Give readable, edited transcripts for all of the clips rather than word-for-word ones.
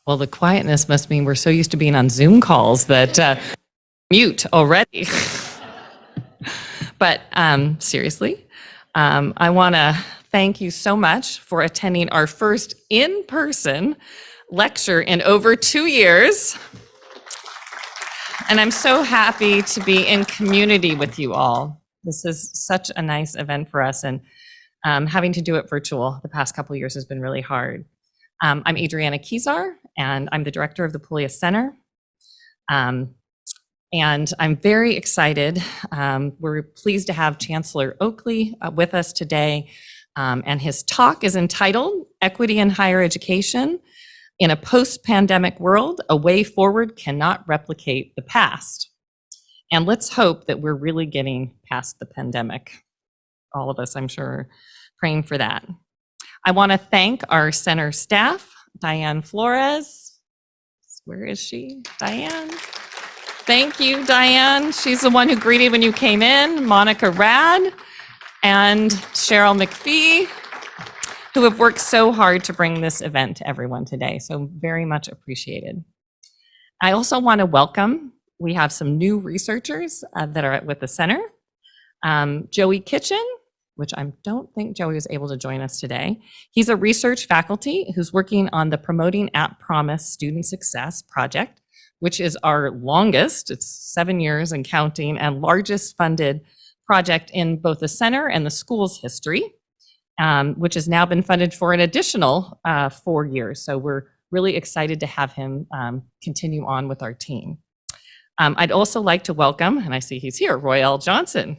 Well, the quietness must mean we're so used to being on Zoom calls that mute already. But seriously, I want to thank you so much for attending our first in-person lecture in over 2 years. And I'm so happy to be in community with you all. This is such a nice event for us, and having to do it virtual the past couple of years has been really hard. I'm Adrianna Kezar, and I'm the director of the Pullias Center. And I'm very excited. We're pleased to have Chancellor Oakley with us today. And his talk is entitled Equity in Higher Education. In a post-pandemic world, a way forward cannot replicate the past. And let's hope that we're really getting past the pandemic. All of us, I'm sure, praying for that. I want to thank our center staff, Diane Flores. Where is she? Diane. Thank you, Diane. She's the one who greeted when you came in. Monica Rad and Cheryl McPhee, who have worked so hard to bring this event to everyone today. So very much appreciated. I also want to welcome, we have some new researchers that are with the center. Joey Kitchen, which I don't think Joey was able to join us today. He's a research faculty who's working on the Promoting at Promise Student Success project, which is our longest, it's 7 years and counting, and largest funded project in both the center and the school's history, which has now been funded for an additional 4 years. So we're really excited to have him continue on with our team. I'd also like to welcome, and I see he's here, Royale Johnson.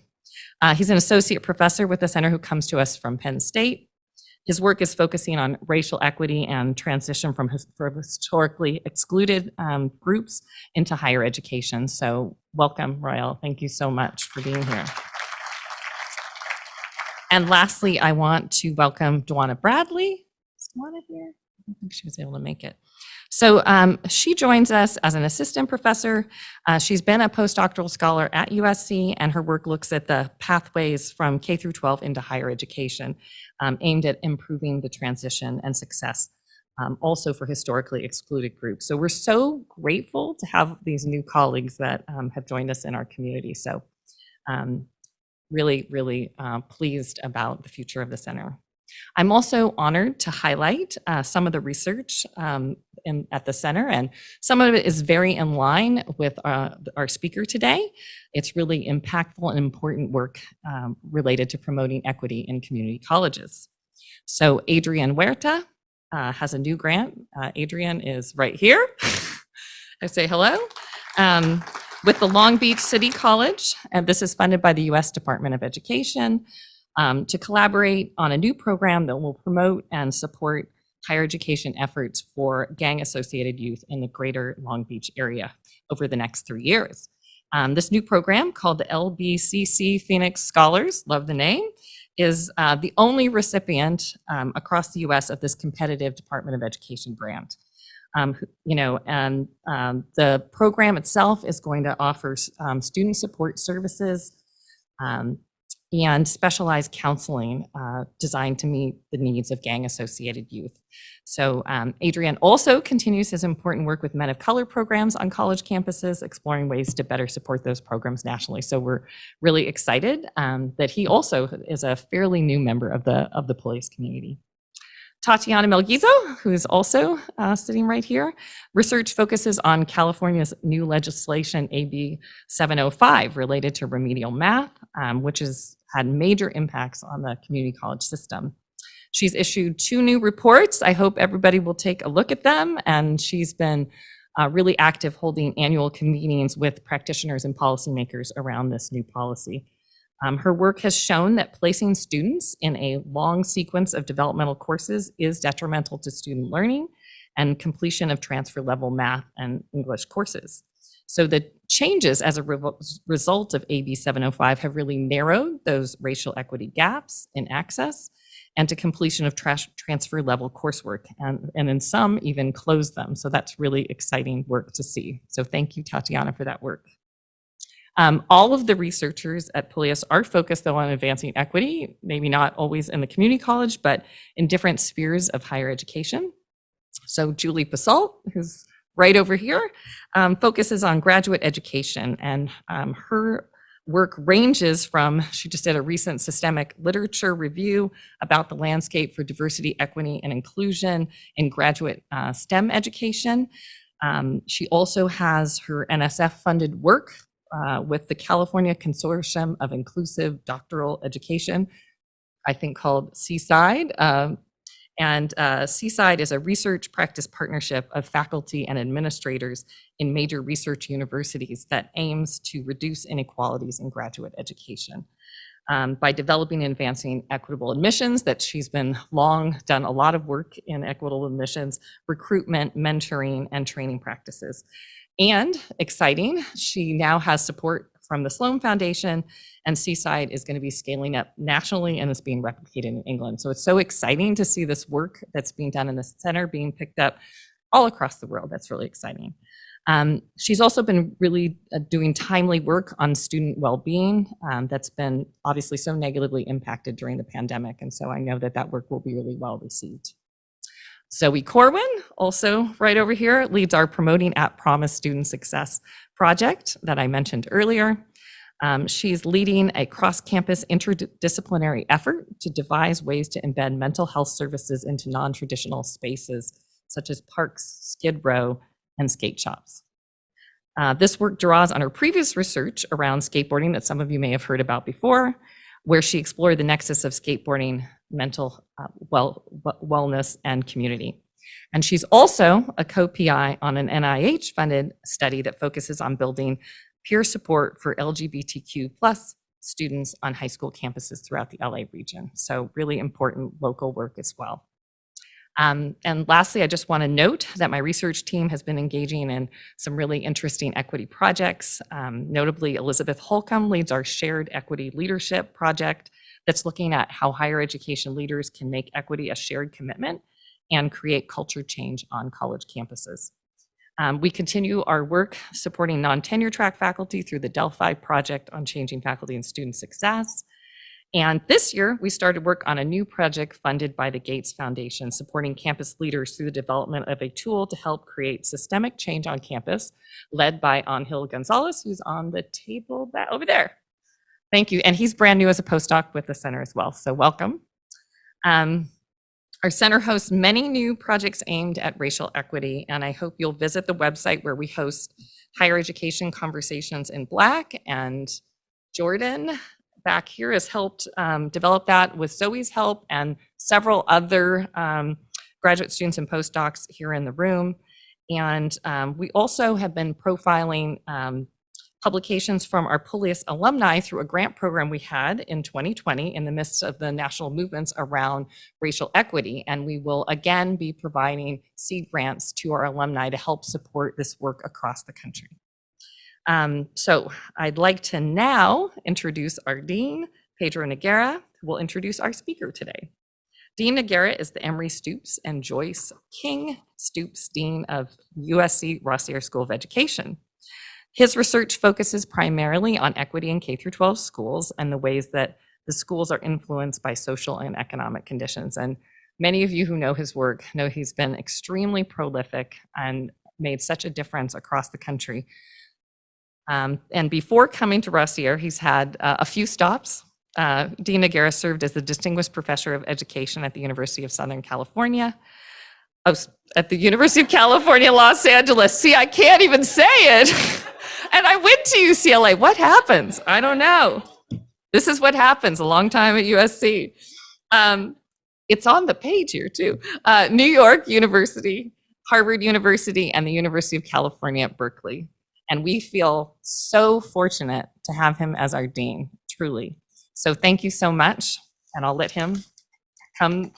He's an associate professor with the center who comes to us from Penn State. His work is focusing on racial equity and transition from historically excluded groups into higher education. So welcome, Royale. Thank you so much for being here. And lastly, I want to welcome Dwana Bradley. Is Dwana here? I don't think she was able to make it. So she joins us as an assistant professor. She's been a postdoctoral scholar at USC, and her work looks at the pathways from K through 12 into higher education, aimed at improving the transition and success, also for historically excluded groups. So we're so grateful to have these new colleagues that have joined us in our community. So really, really pleased about the future of the center. I'm also honored to highlight some of the research at the center, and some of it is very in line with our speaker today. It's really impactful and important work related to promoting equity in community colleges. So Adrian Huerta has a new grant. Adrian is right here. I say hello. With the Long Beach City College, and this is funded by the U.S. Department of Education, to collaborate on a new program that will promote and support higher education efforts for gang-associated youth in the greater Long Beach area over the next 3 years. This new program, called the LBCC Phoenix Scholars, love the name, is the only recipient across the U.S. of this competitive Department of Education grant. The program itself is going to offer student support services and specialized counseling designed to meet the needs of gang-associated youth. So Adrian also continues his important work with Men of Color programs on college campuses, exploring ways to better support those programs nationally. So we're really excited that he also is a fairly new member of the Pullias community. Tatiana Melguizo, who is also sitting right here, research focuses on California's new legislation, AB 705, related to remedial math, which has had major impacts on the community college system. She's issued 2 new reports. I hope everybody will take a look at them. And she's been really active holding annual convenings with practitioners and policymakers around this new policy. Her work has shown that placing students in a long sequence of developmental courses is detrimental to student learning and completion of transfer level math and English courses. So the changes as a result of AB 705 have really narrowed those racial equity gaps in access and to completion of transfer level coursework, and in some even closed them. So that's really exciting work to see. So thank you, Tatiana, for that work. All of the researchers at Pullias are focused though on advancing equity, maybe not always in the community college, but in different spheres of higher education. So Julie Basalt, who's right over here, focuses on graduate education, and her work ranges from, she just did a recent systemic literature review about the landscape for diversity, equity, and inclusion in graduate STEM education. She also has her NSF-funded work with the California Consortium of Inclusive Doctoral Education, I think called Seaside. And Seaside is a research practice partnership of faculty and administrators in major research universities that aims to reduce inequalities in graduate education. By developing and advancing equitable admissions, that she's been long done a lot of work in equitable admissions, recruitment, mentoring, and training practices. And exciting, she now has support from the Sloan Foundation, and Seaside is going to be scaling up nationally and is being replicated in England. So it's so exciting to see this work that's being done in the center being picked up all across the world. That's really exciting. She's also been really doing timely work on student well-being that's been obviously so negatively impacted during the pandemic. And so I know that that work will be really well received. Zoe Corwin, also right over here, leads our Promoting at Promise Student Success project that I mentioned earlier. She's leading a cross-campus interdisciplinary effort to devise ways to embed mental health services into non-traditional spaces, such as parks, skid row, and skate shops. This work draws on her previous research around skateboarding that some of you may have heard about before, where she explored the nexus of skateboarding, mental wellness, and community. And she's also a co-PI on an NIH-funded study that focuses on building peer support for LGBTQ+ students on high school campuses throughout the LA region. So really important local work as well. And lastly, I just want to note that my research team has been engaging in some really interesting equity projects. Notably, Elizabeth Holcomb leads our Shared Equity Leadership project that's looking at how higher education leaders can make equity a shared commitment and create culture change on college campuses. We continue our work supporting non-tenure track faculty through the Delphi project on changing faculty and student success. And this year, we started work on a new project funded by the Gates Foundation, supporting campus leaders through the development of a tool to help create systemic change on campus, led by Angel Gonzalez, who's on the table over there. Thank you. And he's brand new as a postdoc with the center as well, so welcome. Our center hosts many new projects aimed at racial equity, and I hope you'll visit the website where we host higher education conversations in Black, and Jordan back here has helped develop that with Zoe's help and several other graduate students and postdocs here in the room. And we also have been profiling publications from our Pullias alumni through a grant program we had in 2020 in the midst of the national movements around racial equity. And we will again be providing seed grants to our alumni to help support this work across the country. So I'd like to now introduce our Dean, Pedro Noguera, who will introduce our speaker today. Dean Noguera is the Emory Stoops and Joyce King Stoops Dean of USC Rossier School of Education. His research focuses primarily on equity in K-12 schools and the ways that the schools are influenced by social and economic conditions. And many of you who know his work know he's been extremely prolific and made such a difference across the country. And before coming to Rossier, he's had a few stops. Dean Noguera served as the Distinguished Professor of Education at the University of Southern California, at the University of California, Los Angeles. See, I can't even say it. And I went to UCLA. What happens? I don't know. This is what happens a long time at USC. It's on the page here too. New York University, Harvard University, and the University of California at Berkeley. And we feel so fortunate to have him as our dean, truly. So thank you so much. And I'll let him come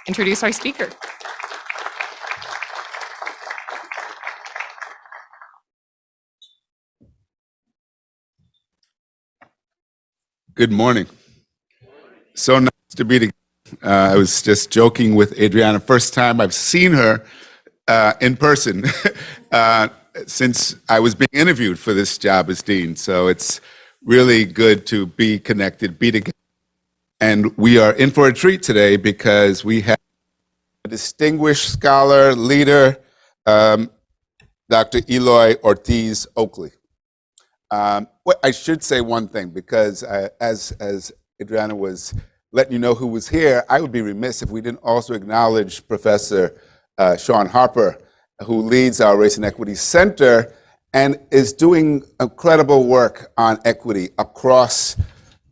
introduce our speaker. Good morning. So nice to be together. I was just joking with Adrianna. First time I've seen her in person since I was being interviewed for this job as dean. So it's really good to be connected, be together. And we are in for a treat today because we have distinguished scholar, leader, Dr. Eloy Ortiz Oakley. I should say one thing, because as Adrianna was letting you know who was here, I would be remiss if we didn't also acknowledge Professor Sean Harper, who leads our Race and Equity Center and is doing incredible work on equity across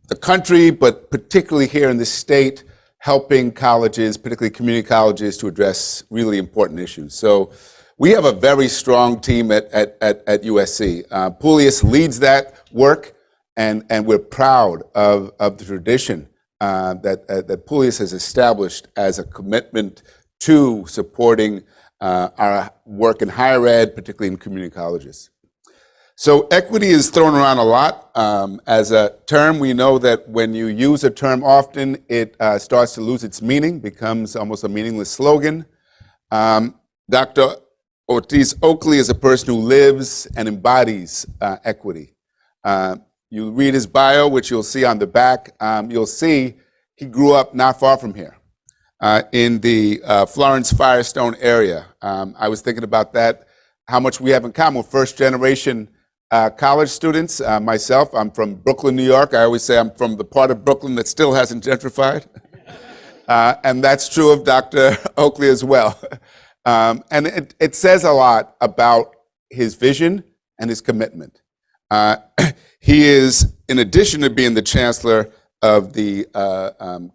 the country, but particularly here in the state, helping colleges, particularly community colleges, to address really important issues. So we have a very strong team at USC. Pullias leads that work, and we're proud of the tradition that Pullias has established as a commitment to supporting our work in higher ed, particularly in community colleges. So equity is thrown around a lot as a term. We know that when you use a term often, it starts to lose its meaning, becomes almost a meaningless slogan. Dr. Ortiz Oakley is a person who lives and embodies equity. You read his bio, which you'll see on the back. You'll see he grew up not far from here in the Florence Firestone area. I was thinking about that, how much we have in common. We're first generation college students. Myself, I'm from Brooklyn, New York. I always say I'm from the part of Brooklyn that still hasn't gentrified. And that's true of Dr. Oakley as well. And it says a lot about his vision and his commitment. He is, in addition to being the chancellor of the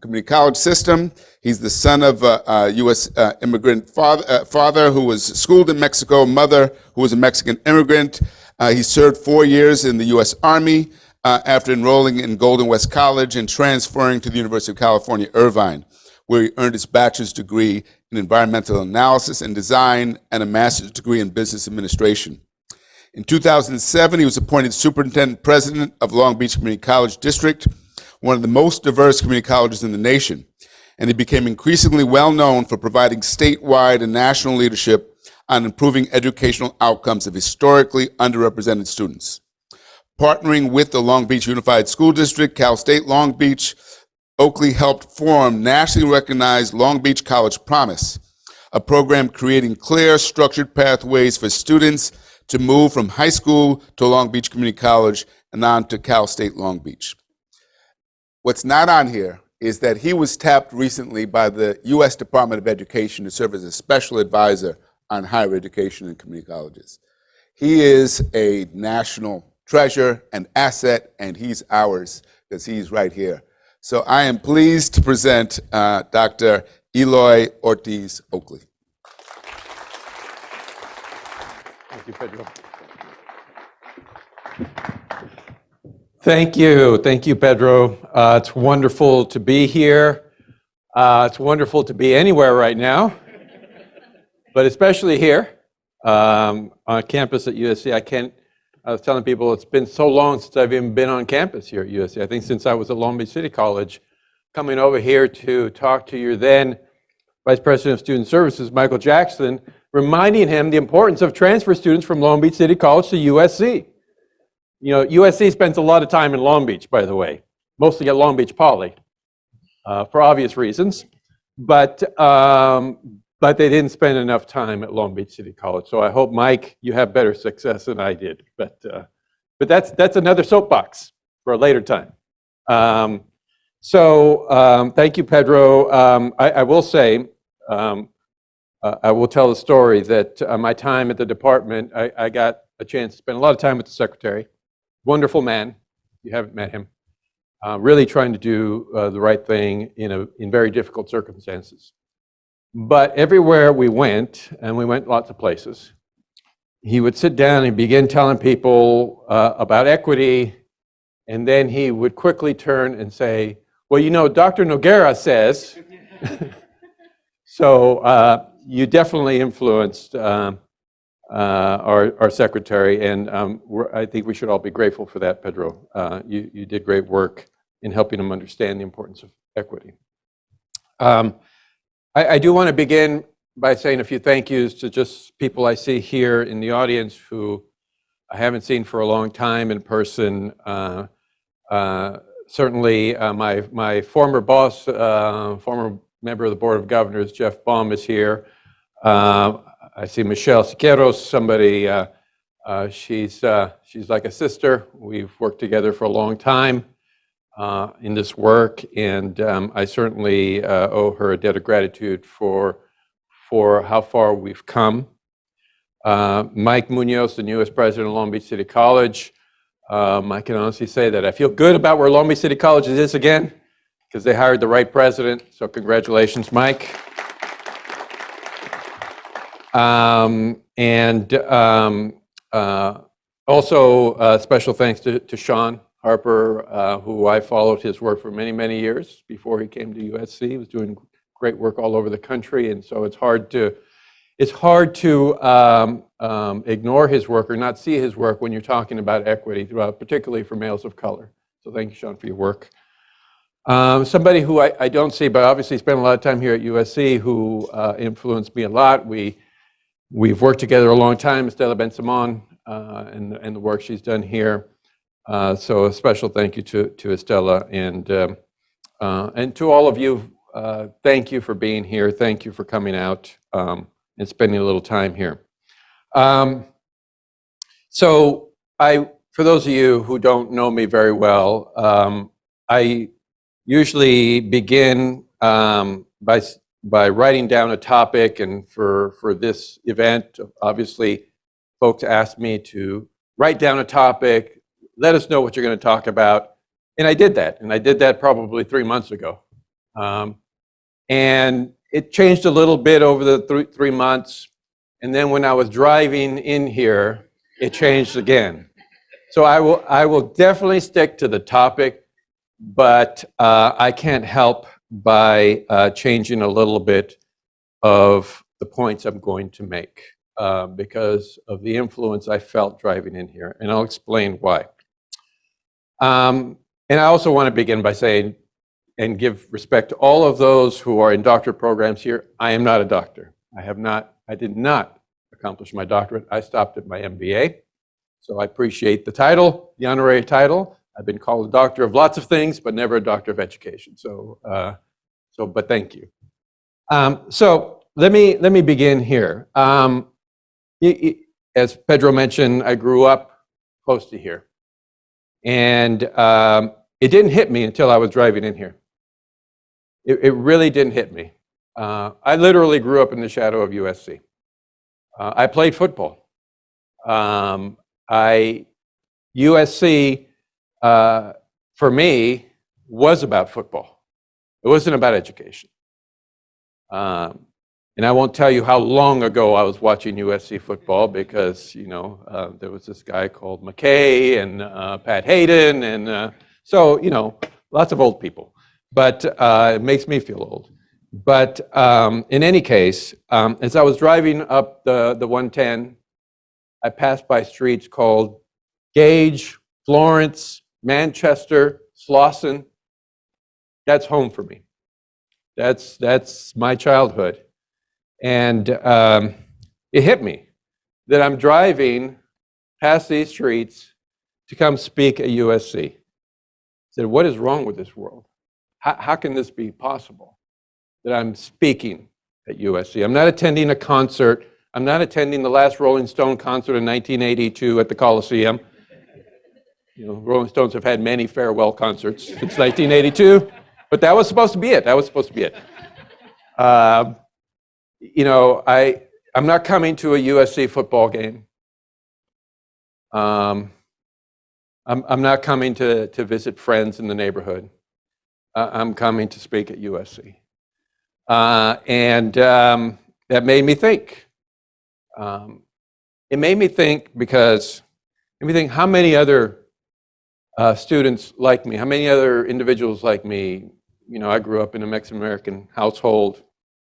community college system, he's the son of a U.S. immigrant father who was schooled in Mexico, mother who was a Mexican immigrant. He served 4 years in the U.S. Army after enrolling in Golden West College and transferring to the University of California, Irvine, where he earned his bachelor's degree in environmental analysis and design and a master's degree in business administration. In 2007, he was appointed superintendent president of Long Beach Community College District, one of the most diverse community colleges in the nation, and he became increasingly well known for providing statewide and national leadership on improving educational outcomes of historically underrepresented students. Partnering with the Long Beach Unified School District, Cal State Long Beach, Oakley helped form nationally recognized Long Beach College Promise, a program creating clear, structured pathways for students to move from high school to Long Beach Community College and on to Cal State Long Beach. What's not on here is that he was tapped recently by the U.S. Department of Education to serve as a special advisor on higher education and community colleges. He is a national treasure and asset, and he's ours because he's right here. So I am pleased to present Dr. Eloy Ortiz Oakley. Thank you, Pedro. Thank you, Pedro. It's wonderful to be here. It's wonderful to be anywhere right now, but especially here on campus at USC. I was telling people it's been so long since I've even been on campus here at USC. I think since I was at Long Beach City College, coming over here to talk to your then Vice President of Student Services, Michael Jackson, reminding him the importance of transfer students from Long Beach City College to USC. You know, USC spends a lot of time in Long Beach, by the way, mostly at Long Beach Poly, for obvious reasons, but they didn't spend enough time at Long Beach City College. So I hope, Mike, you have better success than I did. But that's another soapbox for a later time. Thank you, Pedro. I will say, I will tell the story that my time at the department, I got a chance to spend a lot of time with the secretary. Wonderful man. If you haven't met him. Really trying to do the right thing in very difficult circumstances. But everywhere we went, and we went lots of places, he would sit down and begin telling people about equity, and then he would quickly turn and say, well, you know, Dr. Noguera says. So you definitely influenced our secretary, and I think we should all be grateful for that, Pedro. You did great work in helping him understand the importance of equity. I do want to begin by saying a few thank yous to just people I see here in the audience who I haven't seen for a long time in person. Certainly my former boss, former member of the Board of Governors, Jeff Baum, is here. I see Michelle Siqueiros, somebody, she's like a sister. We've worked together for a long time in this work, and I certainly owe her a debt of gratitude for how far we've come. Mike Munoz, the newest president of Long Beach City College. I can honestly say that I feel good about where Long Beach City College is again, because they hired the right president, so congratulations, Mike. Also, special thanks to Sean Harper, who I followed his work for many, many years before he came to USC. He was doing great work all over the country, and so it's hard to ignore his work or not see his work when you're talking about equity, particularly for males of color. So thank you, Sean, for your work. Somebody who I don't see, but obviously spent a lot of time here at USC, who influenced me a lot. We've worked together a long time, Estela Ben-Simon, and the work she's done here. So a special thank you to Estela, and to all of you. Thank you for being here. Thank you for coming out and spending a little time here. So for those of you who don't know me very well, I usually begin by writing down a topic, and for this event, obviously, folks asked me to write down a topic, let us know what you're going to talk about, and I did that probably 3 months ago. And it changed a little bit over the 3 months, and then when I was driving in here, it changed again. So I will definitely stick to the topic, but I can't help by changing a little bit of the points I'm going to make because of the influence I felt driving in here, and I'll explain why. And I also want to begin by saying, and give respect to all of those who are in doctorate programs here, I am not a doctor. I did not accomplish my doctorate. I stopped at my MBA. So I appreciate the title, the honorary title. I've been called a doctor of lots of things, but never a doctor of education. But thank you. So let me begin here. As Pedro mentioned, I grew up close to here. And it didn't hit me until I was driving in here. It really didn't hit me. I literally grew up in the shadow of USC. I played football. USC, for me, was about football. It wasn't about education. And I won't tell you how long ago I was watching USC football because, there was this guy called McKay and Pat Hayden, and so, lots of old people. But it makes me feel old. But in any case, as I was driving up the 110, I passed by streets called Gage, Florence, Manchester, Slauson. That's home for me. That's my childhood. And it hit me that I'm driving past these streets to come speak at USC. I said, what is wrong with this world? How can this be possible that I'm speaking at USC? I'm not attending a concert. I'm not attending the last Rolling Stone concert in 1982 at the Coliseum. Rolling Stones have had many farewell concerts since 1982, but that was supposed to be it. I'm not coming to a USC football game. I'm not coming to visit friends in the neighborhood. I'm coming to speak at USC. And that made me think. It made me think because how many other students like me, how many other individuals like me, I grew up in a Mexican-American household,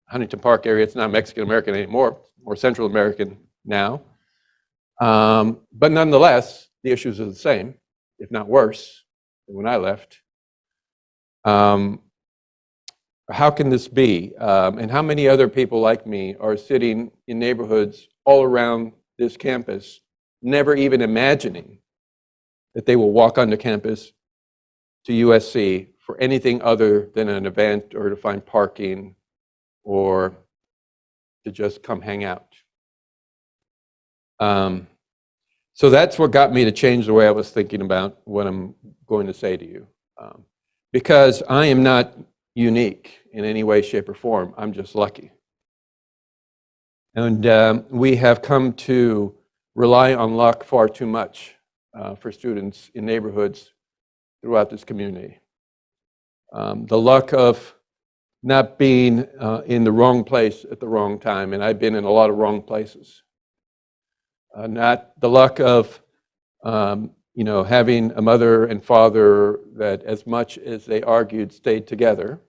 Huntington Park area. It's not Mexican-American anymore, more Central American now. But nonetheless, the issues are the same, if not worse, than when I left. How can this be? And how many other people like me are sitting in neighborhoods all around this campus, never even imagining that they will walk onto campus to USC for anything other than an event or to find parking or to just come hang out. So that's what got me to change the way I was thinking about what I'm going to say to you. Because I am not unique in any way, shape, or form. I'm just lucky. And we have come to rely on luck far too much for students in neighborhoods throughout this community. The luck of not being in the wrong place at the wrong time, and I've been in a lot of wrong places. Not the luck of having a mother and father that, as much as they argued, stayed together.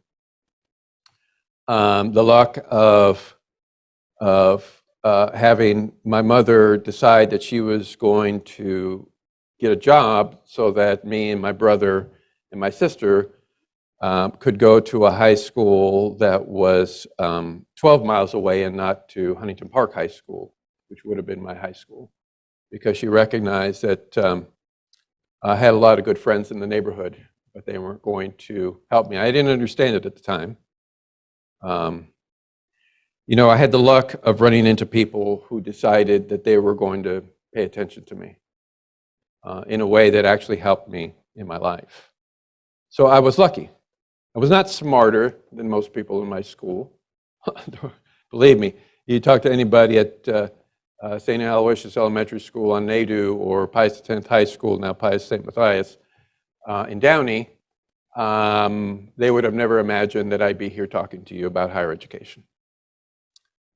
The luck of having my mother decide that she was going to get a job so that me and my brother and my sister could go to a high school that was 12 miles away and not to Huntington Park High School, which would have been my high school, because she recognized that I had a lot of good friends in the neighborhood, but they weren't going to help me. I didn't understand it at the time. I had the luck of running into people who decided that they were going to pay attention to me in a way that actually helped me in my life. So I was lucky. I was not smarter than most people in my school. Believe me, you talk to anybody at St. Aloysius Elementary School on Nadu or Pius X High School, now Pius St. Matthias, in Downey, they would have never imagined that I'd be here talking to you about higher education.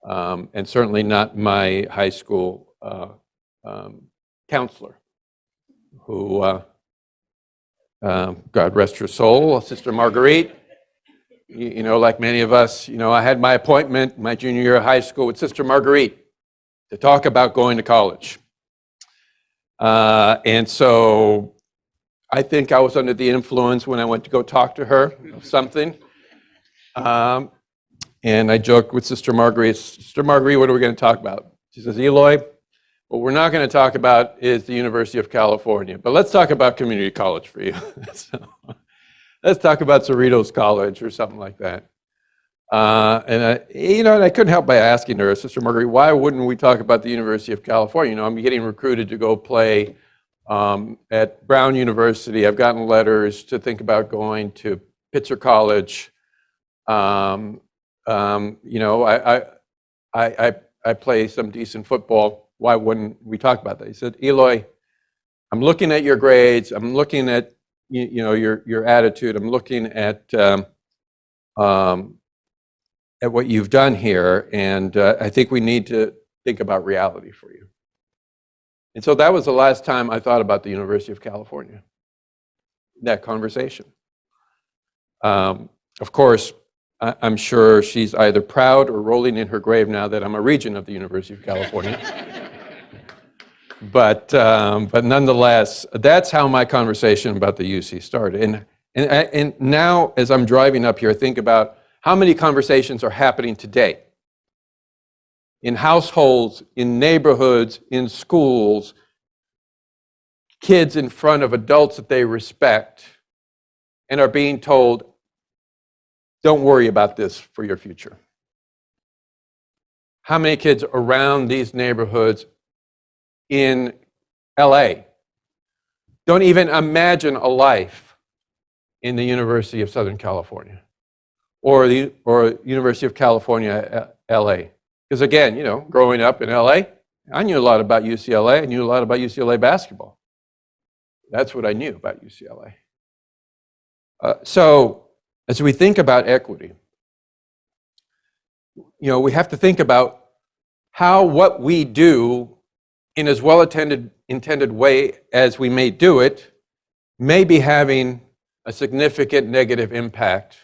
And certainly not my high school counselor, who, God rest her soul, Sister Marguerite. Like many of us, I had my appointment my junior year of high school with Sister Marguerite to talk about going to college. And so I think I was under the influence when I went to go talk to her of something. And I joked with Sister Marguerite, Sister Marguerite, what are we going to talk about? She says, Eloy, what we're not going to talk about is the University of California, but let's talk about community college for you. So, let's talk about Cerritos College or something like that. And I couldn't help by asking her, Sister Marguerite, why wouldn't we talk about the University of California? I'm getting recruited to go play at Brown University. I've gotten letters to think about going to Pitzer College. I play some decent football. Why wouldn't we talk about that? He said, Eloy, I'm looking at your grades. I'm looking at your attitude. I'm looking at what you've done here, and I think we need to think about reality for you. And so that was the last time I thought about the University of California, that conversation. Of course, I'm sure she's either proud or rolling in her grave now that I'm a regent of the University of California. But nonetheless, that's how my conversation about the UC started. And now, as I'm driving up here, think about how many conversations are happening today in households, in neighborhoods, in schools, kids in front of adults that they respect and are being told, don't worry about this for your future. How many kids around these neighborhoods in LA don't even imagine a life in the University of Southern California or University of California, LA? Because again, growing up in LA, I knew a lot about UCLA. I knew a lot about UCLA basketball. That's what I knew about UCLA. So as we think about equity, we have to think about how what we do in as intended way as we may do it may be having a significant negative impact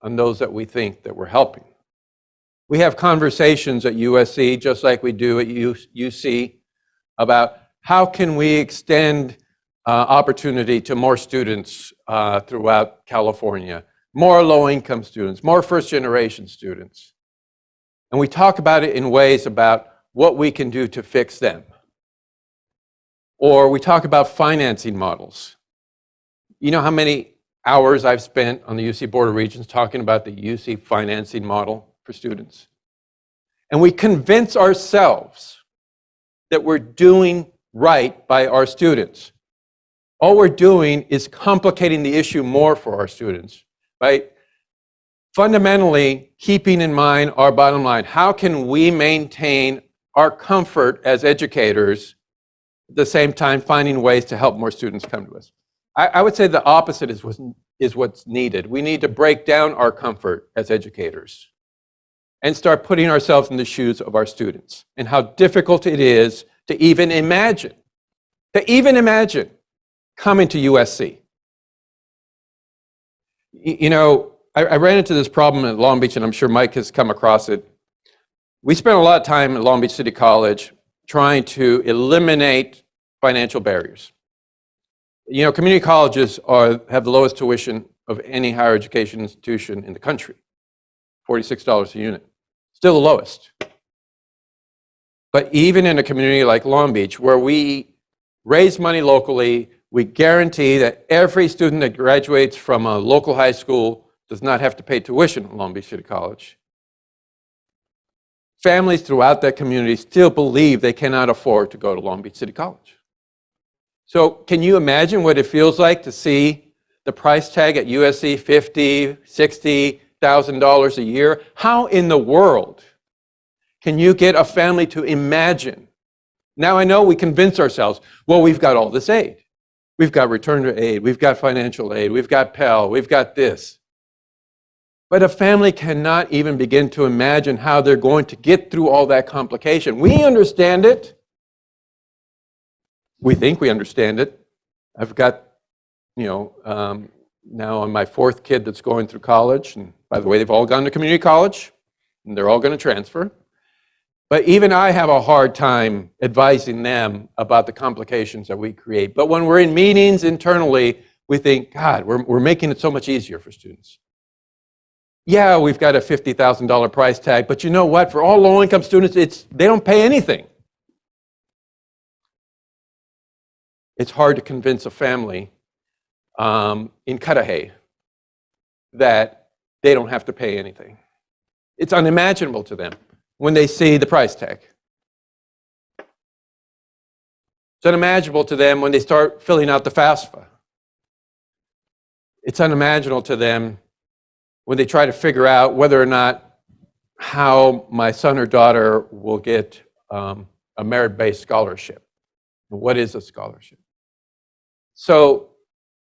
on those that we think that we're helping. We have conversations at USC, just like we do at UC, about how can we extend opportunity to more students throughout California, more low-income students, more first-generation students. And we talk about it in ways about what we can do to fix them. Or we talk about financing models. You know how many hours I've spent on the UC Board of Regents talking about the UC financing model for students. And we convince ourselves that we're doing right by our students. All we're doing is complicating the issue more for our students, right? Fundamentally, keeping in mind our bottom line, how can we maintain our comfort as educators, at the same time finding ways to help more students come to us? I would say the opposite is what's needed. We need to break down our comfort as educators and start putting ourselves in the shoes of our students and how difficult it is to even imagine coming to USC. You know, I ran into this problem at Long Beach, and I'm sure Mike has come across it. We spent a lot of time at Long Beach City College trying to eliminate financial barriers. You know, community colleges have the lowest tuition of any higher education institution in the country, $46 a unit. Still the lowest. But even in a community like Long Beach, where we raise money locally, we guarantee that every student that graduates from a local high school does not have to pay tuition at Long Beach City College. Families throughout that community still believe they cannot afford to go to Long Beach City College. So can you imagine what it feels like to see the price tag at USC, $50,000, $60,000 a year? How in the world can you get a family to imagine? Now I know we convince ourselves, well, we've got all this aid. We've got return to aid, we've got financial aid, we've got Pell, we've got this. But a family cannot even begin to imagine how they're going to get through all that complication. We understand it. We think we understand it. I've got, now on my fourth kid that's going through college, and by the way, they've all gone to community college, and they're all going to transfer. But even I have a hard time advising them about the complications that we create. But when we're in meetings internally, we think, God, we're making it so much easier for students. Yeah, we've got a $50,000 price tag, but you know what? For all low-income students, they don't pay anything. It's hard to convince a family in Cudahy that they don't have to pay anything. It's unimaginable to them when they see the price tag. It's unimaginable to them when they start filling out the FAFSA. It's unimaginable to them when they try to figure out whether or not how my son or daughter will get a merit-based scholarship. What is a scholarship? So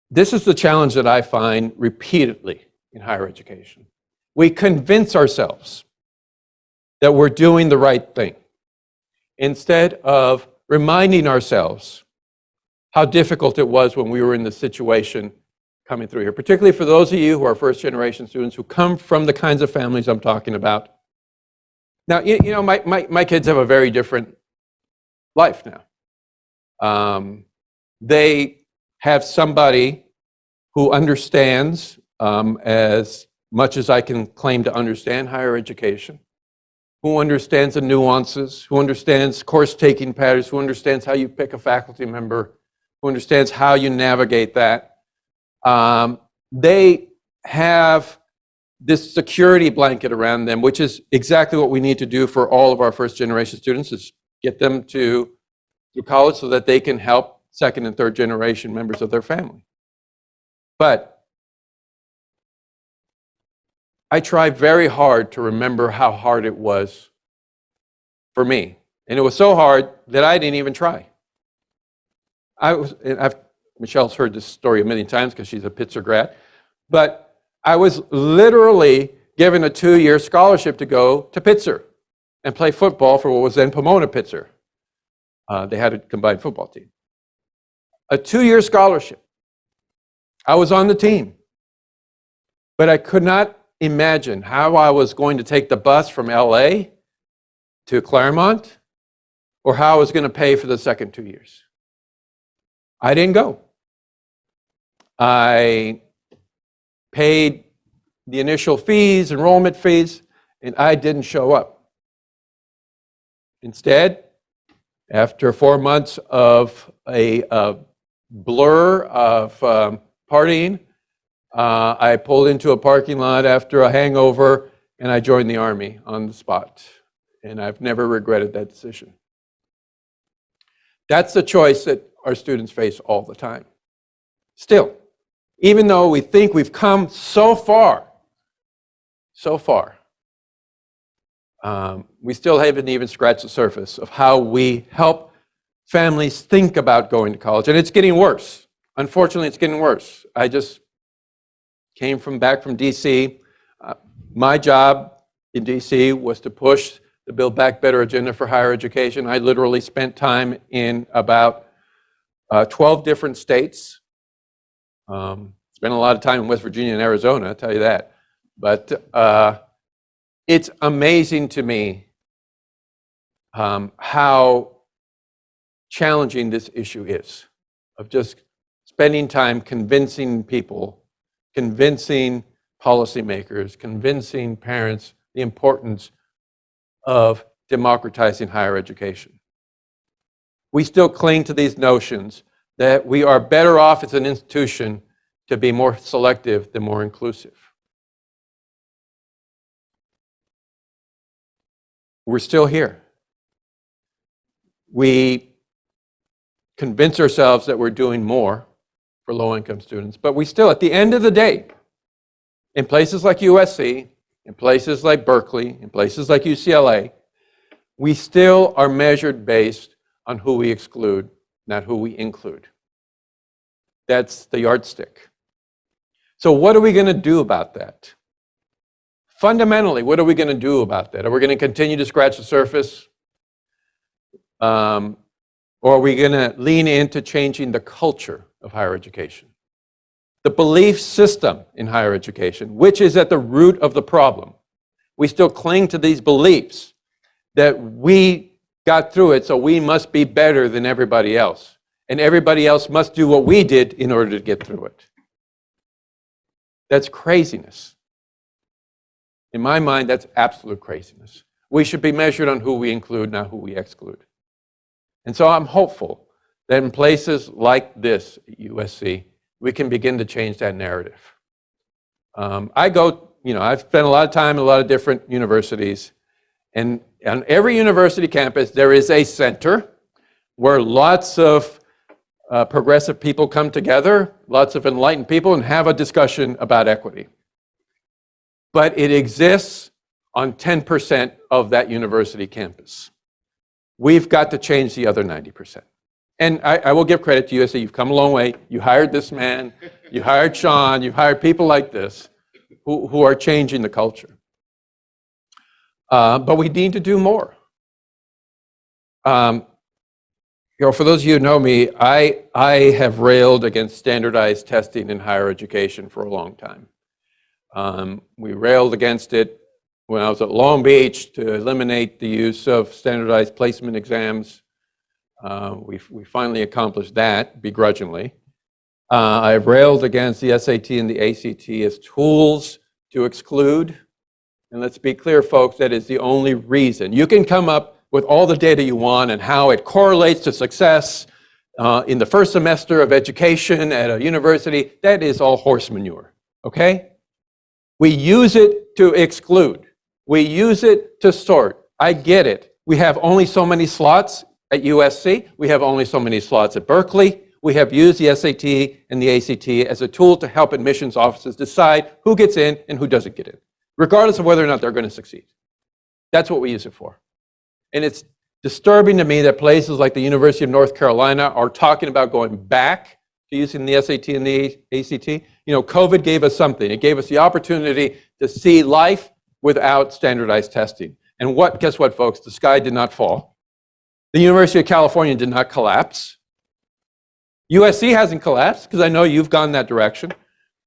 this is the challenge that I find repeatedly in higher education. We convince ourselves that we're doing the right thing instead of reminding ourselves how difficult it was when we were in the situation coming through here, particularly for those of you who are first-generation students who come from the kinds of families I'm talking about. Now, my kids have a very different life now. They have somebody who understands, as much as I can claim to understand higher education, who understands the nuances, who understands course-taking patterns, who understands how you pick a faculty member, who understands how you navigate that. They have this security blanket around them, which is exactly what we need to do for all of our first-generation students, is get them to college so that they can help second and third generation members of their family. But I try very hard to remember how hard it was for me. And it was so hard that I didn't even try. Michelle's heard this story a million times because she's a Pitzer grad, but I was literally given a 2-year scholarship to go to Pitzer and play football for what was then Pomona Pitzer. They had a combined football team. A 2-year scholarship. I was on the team, but I could not imagine how I was going to take the bus from LA to Claremont, or how I was going to pay for the second 2 years. I didn't go. I paid the initial fees, enrollment fees, and I didn't show up. Instead, after 4 months of a blur of partying, I pulled into a parking lot after a hangover and I joined the Army on the spot. And I've never regretted that decision. That's the choice that our students face all the time. Still, even though we think we've come so far, we still haven't even scratched the surface of how we help families think about going to college. And it's getting worse. Unfortunately, it's getting worse. I just came back from DC. My job in DC was to push the Build Back Better agenda for higher education. I literally spent time in about 12 different states. Spent a lot of time in West Virginia and Arizona, I'll tell you that. But it's amazing to me how challenging this issue is, of just spending time convincing people, convincing policymakers, convincing parents the importance of democratizing higher education. We still cling to these notions that we are better off as an institution to be more selective than more inclusive. We're still here. We convince ourselves that we're doing more for low-income students, but we still, at the end of the day, in places like USC, in places like Berkeley, in places like UCLA, we still are measured based on who we exclude, not who we include. That's the yardstick. So what are we going to do about that? Fundamentally, what are we going to do about that? Are we going to continue to scratch the surface? Or are we going to lean into changing the culture of higher education? The belief system in higher education, which is at the root of the problem. We still cling to these beliefs that we got through it, so we must be better than everybody else. And everybody else must do what we did in order to get through it. That's craziness. In my mind, that's absolute craziness. We should be measured on who we include, not who we exclude. And so I'm hopeful that in places like this at USC, we can begin to change that narrative. I've spent a lot of time in a lot of different universities, and on every university campus, there is a center where lots of progressive people come together, lots of enlightened people, and have a discussion about equity. But it exists on 10% of that university campus. We've got to change the other 90%. And I will give credit to USC. You've come a long way. You hired this man. You hired Sean. You've hired people like this who are changing the culture. But we need to do more. For those of you who know me, I have railed against standardized testing in higher education for a long time. We railed against it when I was at Long Beach to eliminate the use of standardized placement exams. We finally accomplished that begrudgingly. I've railed against the SAT and the ACT as tools to exclude. And let's be clear, folks, that is the only reason. You can come up with all the data you want and how it correlates to success in the first semester of education at a university. That is all horse manure, okay? We use it to exclude. We use it to sort. I get it. We have only so many slots at USC. We have only so many slots at Berkeley. We have used the SAT and the ACT as a tool to help admissions offices decide who gets in and who doesn't get in, regardless of whether or not they're going to succeed. That's what we use it for. And it's disturbing to me that places like the University of North Carolina are talking about going back to using the SAT and the ACT. You know, COVID gave us something. It gave us the opportunity to see life without standardized testing. And guess what, folks? The sky did not fall. The University of California did not collapse. USC hasn't collapsed, because I know you've gone that direction.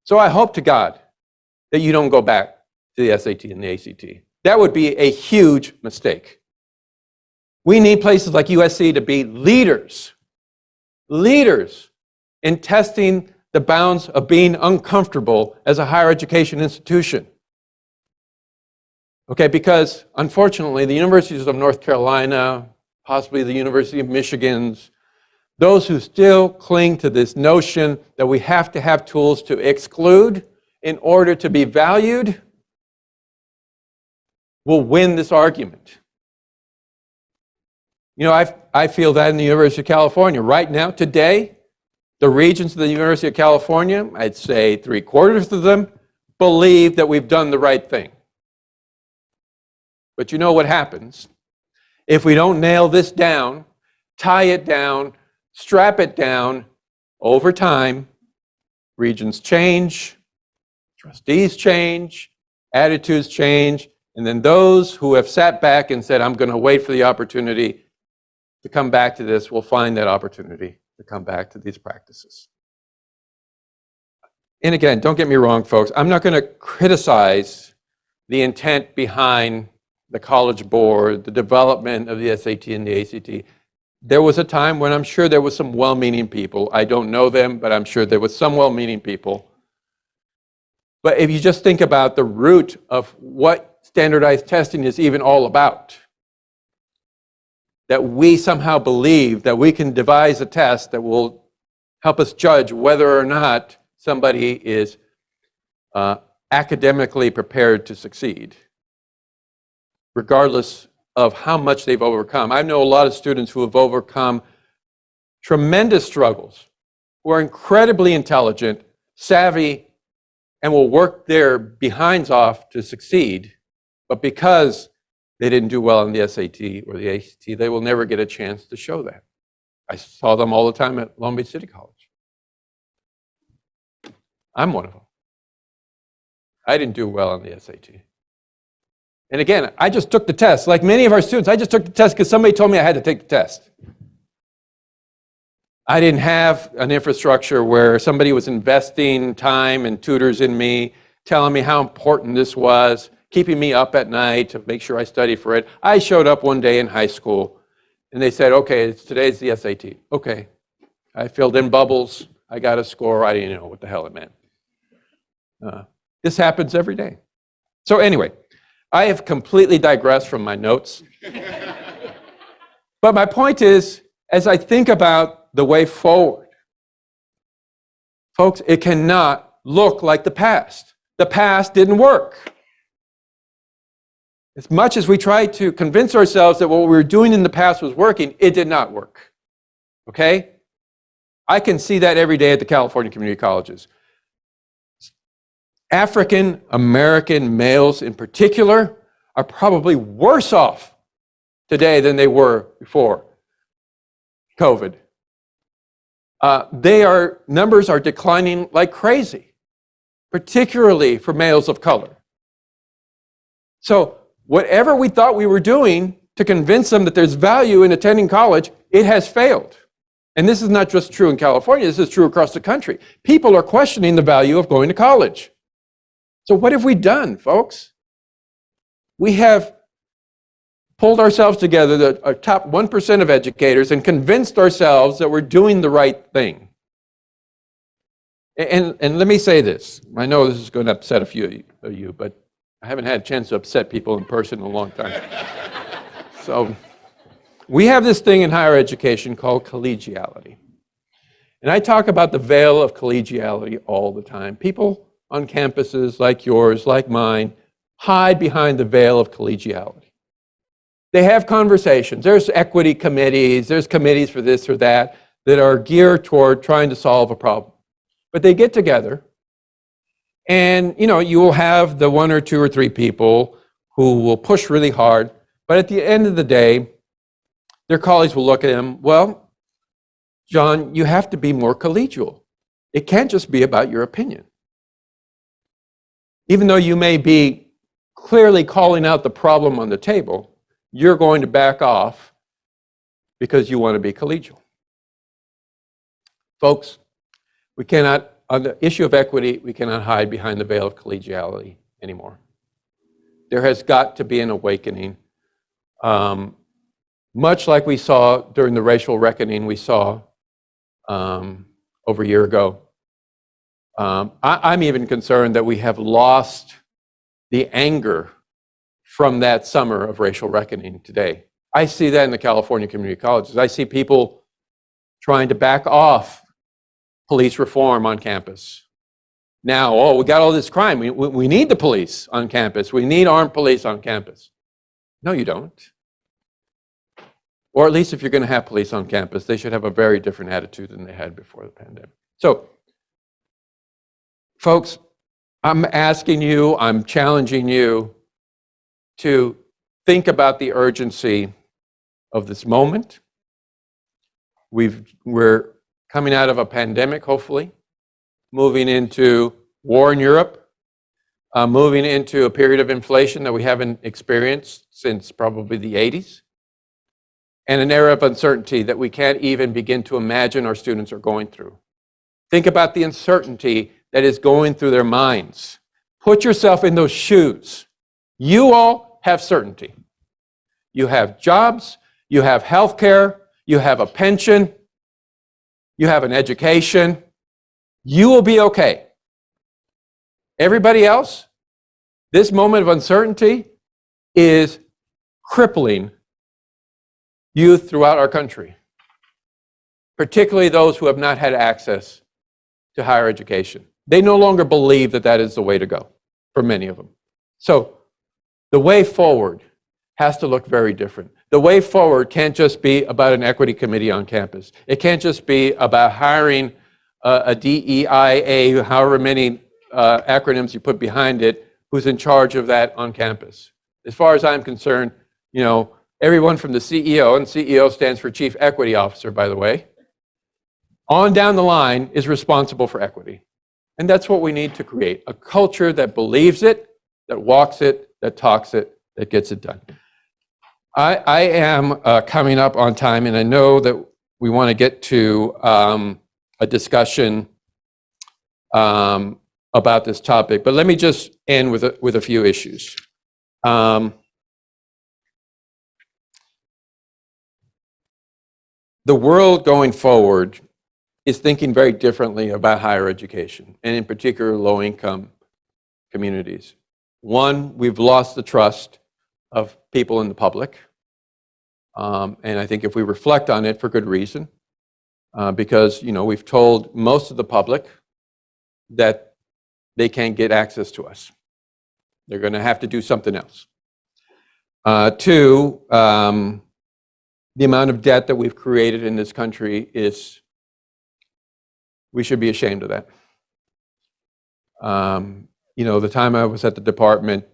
So I hope to God that you don't go back to the SAT and the ACT. That would be a huge mistake. We need places like USC to be leaders in testing the bounds of being uncomfortable as a higher education institution. Okay, because unfortunately, the universities of North Carolina, possibly the University of Michigan's, those who still cling to this notion that we have to have tools to exclude in order to be valued, will win this argument. You know, I feel that in the University of California. Right now, today, the regents of the University of California, I'd say 3/4 of them, believe that we've done the right thing. But you know what happens? If we don't nail this down, tie it down, strap it down, over time, regents change, trustees change, attitudes change, and then those who have sat back and said, I'm going to wait for the opportunity to come back to this, will find that opportunity to come back to these practices. And again, don't get me wrong, folks, I'm not going to criticize the intent behind the College Board, the development of the SAT and the ACT. There was a time when I'm sure there was some well-meaning people. I don't know them, but I'm sure there was some well-meaning people. But if you just think about the root of what standardized testing is even all about, that we somehow believe that we can devise a test that will help us judge whether or not somebody is academically prepared to succeed, regardless of how much they've overcome. I know a lot of students who have overcome tremendous struggles, who are incredibly intelligent, savvy, and will work their behinds off to succeed, but because they didn't do well in the SAT or the ACT, they will never get a chance to show that. I saw them all the time at Long Beach City College. I'm one of them. I didn't do well on the SAT. And again, I just took the test. Like many of our students, I just took the test because somebody told me I had to take the test. I didn't have an infrastructure where somebody was investing time and tutors in me, telling me how important this was, keeping me up at night to make sure I study for it. I showed up one day in high school and they said, okay, today's the SAT. Okay. I filled in bubbles. I got a score. I didn't know what the hell it meant. This happens every day. So anyway, I have completely digressed from my notes. But my point is, as I think about the way forward, folks, it cannot look like the past. The past didn't work. As much as we try to convince ourselves that what we were doing in the past was working, it did not work. Okay? I can see that every day at the California community colleges. African American males in particular are probably worse off today than they were before COVID. Numbers are declining like crazy, particularly for males of color. So whatever we thought we were doing to convince them that there's value in attending college, it has failed. And this is not just true in California, this is true across the country. People are questioning the value of going to college. So what have we done, folks? We have pulled ourselves together, our top 1% of educators, and convinced ourselves that we're doing the right thing. And let me say this. I know this is going to upset a few of you, but I haven't had a chance to upset people in person in a long time. So we have this thing in higher education called collegiality. And I talk about the veil of collegiality all the time. People on campuses like yours, like mine, hide behind the veil of collegiality. They have conversations. There's equity committees, there's committees for this or that are geared toward trying to solve a problem. But they get together and, you will have the 1 or 2 or 3 people who will push really hard, but at the end of the day, their colleagues will look at them, well, John, you have to be more collegial. It can't just be about your opinion. Even though you may be clearly calling out the problem on the table, you're going to back off because you want to be collegial. Folks, we cannot, on the issue of equity, we cannot hide behind the veil of collegiality anymore. There has got to be an awakening. Much like we saw during the racial reckoning we saw over a year ago. I'm even concerned that we have lost the anger from that summer of racial reckoning today. I see that in the California community colleges. I see people trying to back off police reform on campus. now, oh, we got all this crime. We need the police on campus. We need armed police on campus. No, you don't. Or at least if you're going to have police on campus, they should have a very different attitude than they had before the pandemic. So, folks, I'm asking you, I'm challenging you to think about the urgency of this moment. We're coming out of a pandemic, hopefully, moving into war in Europe, moving into a period of inflation that we haven't experienced since probably the 80s, and an era of uncertainty that we can't even begin to imagine our students are going through. Think about the uncertainty that is going through their minds. Put yourself in those shoes. You all have certainty. You have jobs, you have health care, you have a pension, you have an education. You will be okay. Everybody else, this moment of uncertainty is crippling youth throughout our country, particularly those who have not had access to higher education. They no longer believe that that is the way to go, for many of them. So the way forward has to look very different. The way forward can't just be about an equity committee on campus. It can't just be about hiring a DEIA, however many acronyms you put behind it, who's in charge of that on campus. As far as I'm concerned, everyone from the CEO, and CEO stands for Chief Equity Officer, by the way, on down the line is responsible for equity. And that's what we need to create, a culture that believes it, that walks it, that talks it, that gets it done. I am coming up on time, and I know that we want to get to a discussion about this topic, but let me just end with a few issues. The world going forward is thinking very differently about higher education, and in particular low-income communities. One, we've lost the trust of people in the public, and I think if we reflect on it, for good reason, because we've told most of the public that they can't get access to us. They're going to have to do something else. Two, the amount of debt that we've created in this country we should be ashamed of that. The time I was at the department,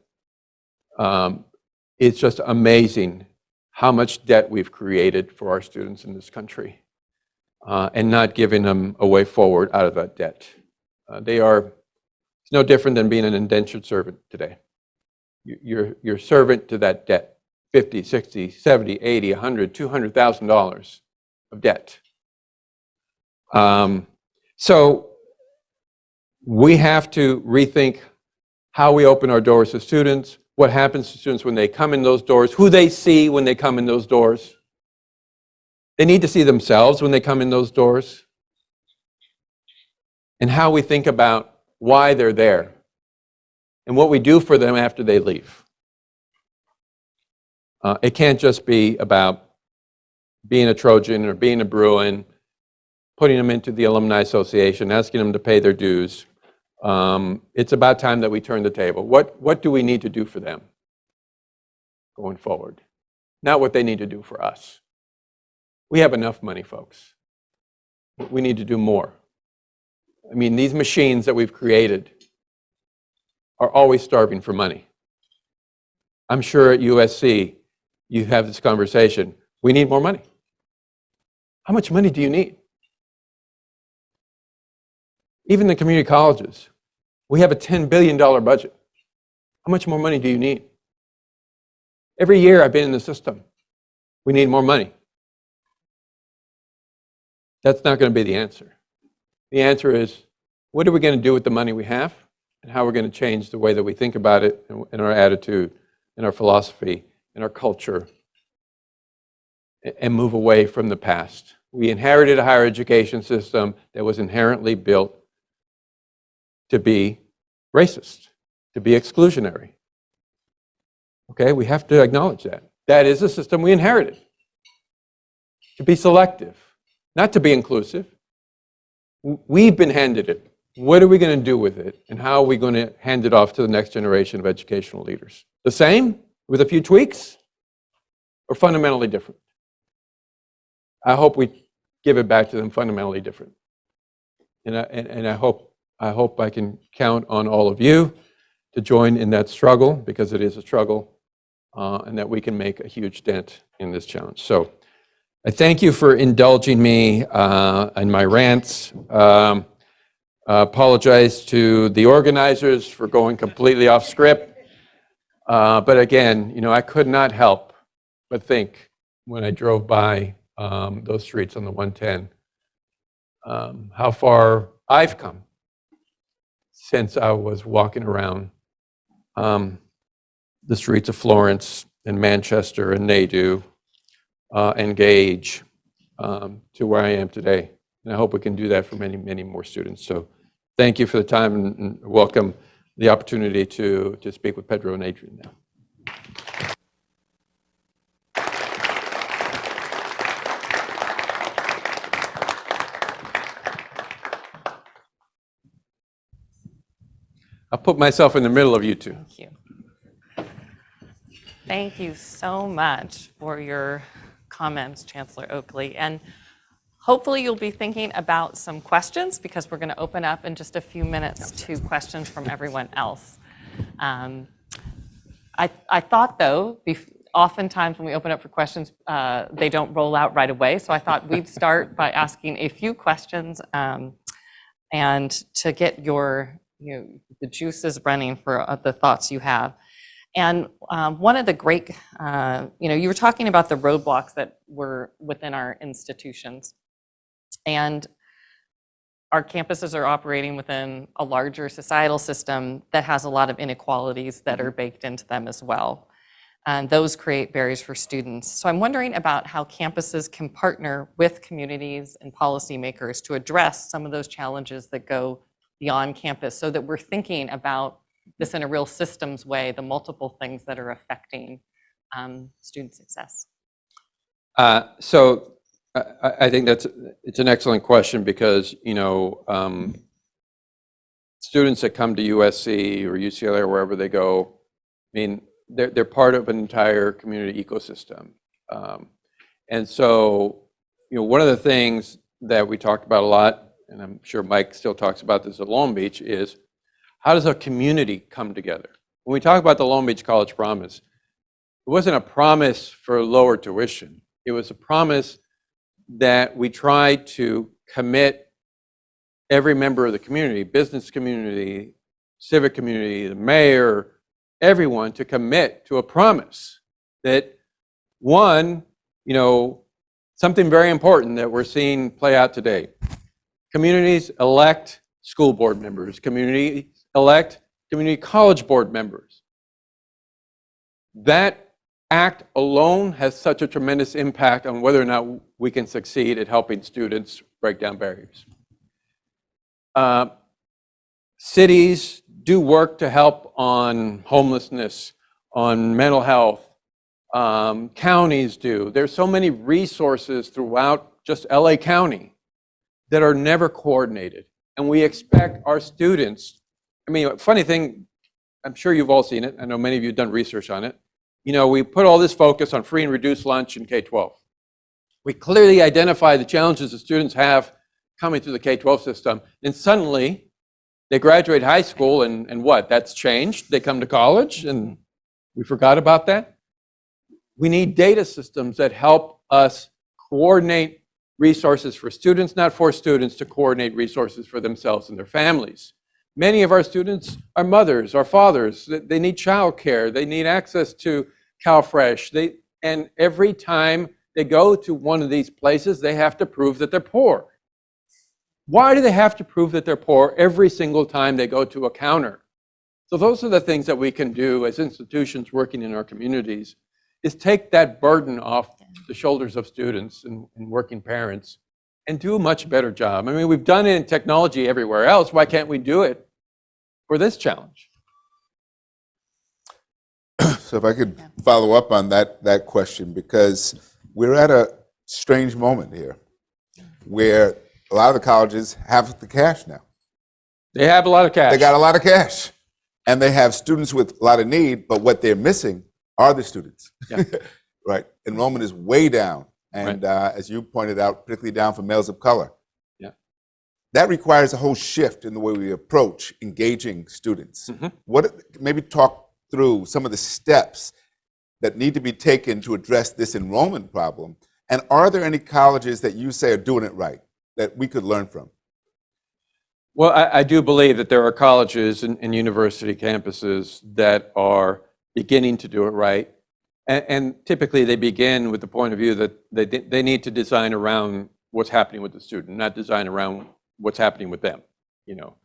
it's just amazing how much debt we've created for our students in this country, and not giving them a way forward out of that debt. It's no different than being an indentured servant today. You're servant to that debt. $50, $60, $70, $80, $100, $200,000 of debt. So we have to rethink how we open our doors to students, what happens to students when they come in those doors, who they see when they come in those doors. They need to see themselves when they come in those doors, and how we think about why they're there and what we do for them after they leave. It can't just be about being a Trojan or being a Bruin, putting them into the Alumni Association, asking them to pay their dues. It's about time that we turn the table. What do we need to do for them going forward? Not what they need to do for us. We have enough money, folks. We need to do more. I mean, these machines that we've created are always starving for money. I'm sure at USC, you have this conversation. We need more money. How much money do you need? Even the community colleges, we have a $10 billion budget. How much more money do you need? Every year I've been in the system. We need more money. That's not going to be the answer. The answer is, what are we going to do with the money we have, and how we're going to change the way that we think about it, and our attitude, and our philosophy, and our culture, and move away from the past. We inherited a higher education system that was inherently built to be racist, to be exclusionary. Okay, we have to acknowledge that. That is a system we inherited. To be selective, not to be inclusive. We've been handed it. what are we going to do with it? And how are we going to hand it off to the next generation of educational leaders? The same, with a few tweaks, or fundamentally different? I hope we give it back to them fundamentally different. And I hope I can count on all of you to join in that struggle, because it is a struggle, and that we can make a huge dent in this challenge. So I thank you for indulging me in my rants. Apologize to the organizers for going completely off script. But again, you know, I could not help but think when I drove by those streets on the 110, how far I've come since I was walking around the streets of Florence and Manchester and Nadu and Gage to where I am today. And I hope we can do that for many, many more students. So thank you for the time, and welcome the opportunity to speak with Pedro and Adrian now. I'll put myself in the middle of you two. Thank you. Thank you so much for your comments, Chancellor Oakley. And hopefully you'll be thinking about some questions, because we're going to open up in just a few minutes to questions from everyone else. I thought, though, oftentimes when we open up for questions, they don't roll out right away. So I thought we'd start by asking a few questions and to get the juices running for the thoughts you have. And one of the great, you were talking about the roadblocks that were within our institutions. And our campuses are operating within a larger societal system that has a lot of inequalities that are baked into them as well. And those create barriers for students. So I'm wondering about how campuses can partner with communities and policymakers to address some of those challenges that go beyond campus, so that we're thinking about this in a real systems way, the multiple things that are affecting student success. So I think it's an excellent question, because students that come to USC or UCLA or wherever they go, I mean, they're part of an entire community ecosystem, and so one of the things that we talked about a lot, and I'm sure Mike still talks about this at Long Beach, is how does a community come together? When we talk about the Long Beach College Promise, it wasn't a promise for lower tuition. It was a promise that we tried to commit every member of the community, business community, civic community, the mayor, everyone, to commit to a promise that, one, something very important that we're seeing play out today. Communities elect school board members. Communities elect community college board members. That act alone has such a tremendous impact on whether or not we can succeed at helping students break down barriers. Cities do work to help on homelessness, on mental health. Counties do. There's so many resources throughout just LA County that are never coordinated. And we expect our students, funny thing, I'm sure you've all seen it. I know many of you have done research on it. We put all this focus on free and reduced lunch in K-12. We clearly identify the challenges the students have coming through the K-12 system. And suddenly, they graduate high school and what? That's changed. They come to college and we forgot about that. We need data systems that help us coordinate resources for students, not for students to coordinate resources for themselves and their families. Many of our students are mothers or fathers. They need childcare. They need access to CalFresh. And every time they go to one of these places, they have to prove that they're poor. Why do they have to prove that they're poor every single time they go to a counter? So those are the things that we can do as institutions working in our communities, is take that burden off the shoulders of students and working parents and do a much better job. We've done it in technology everywhere else. Why can't we do it for this challenge? So if I could follow up on that question, because we're at a strange moment here where a lot of the colleges have the cash now. They have a lot of cash. They got a lot of cash. And they have students with a lot of need, but what they're missing are the students. Yeah. Right? Enrollment is way down. And as you pointed out, particularly down for males of color. Yeah. That requires a whole shift in the way we approach engaging students. Maybe talk through some of the steps that need to be taken to address this enrollment problem. And are there any colleges that you say are doing it right that we could learn from? Well, I do believe that there are colleges and university campuses that are beginning to do it right. And typically they begin with the point of view that they need to design around what's happening with the student, not design around what's happening with them, you know.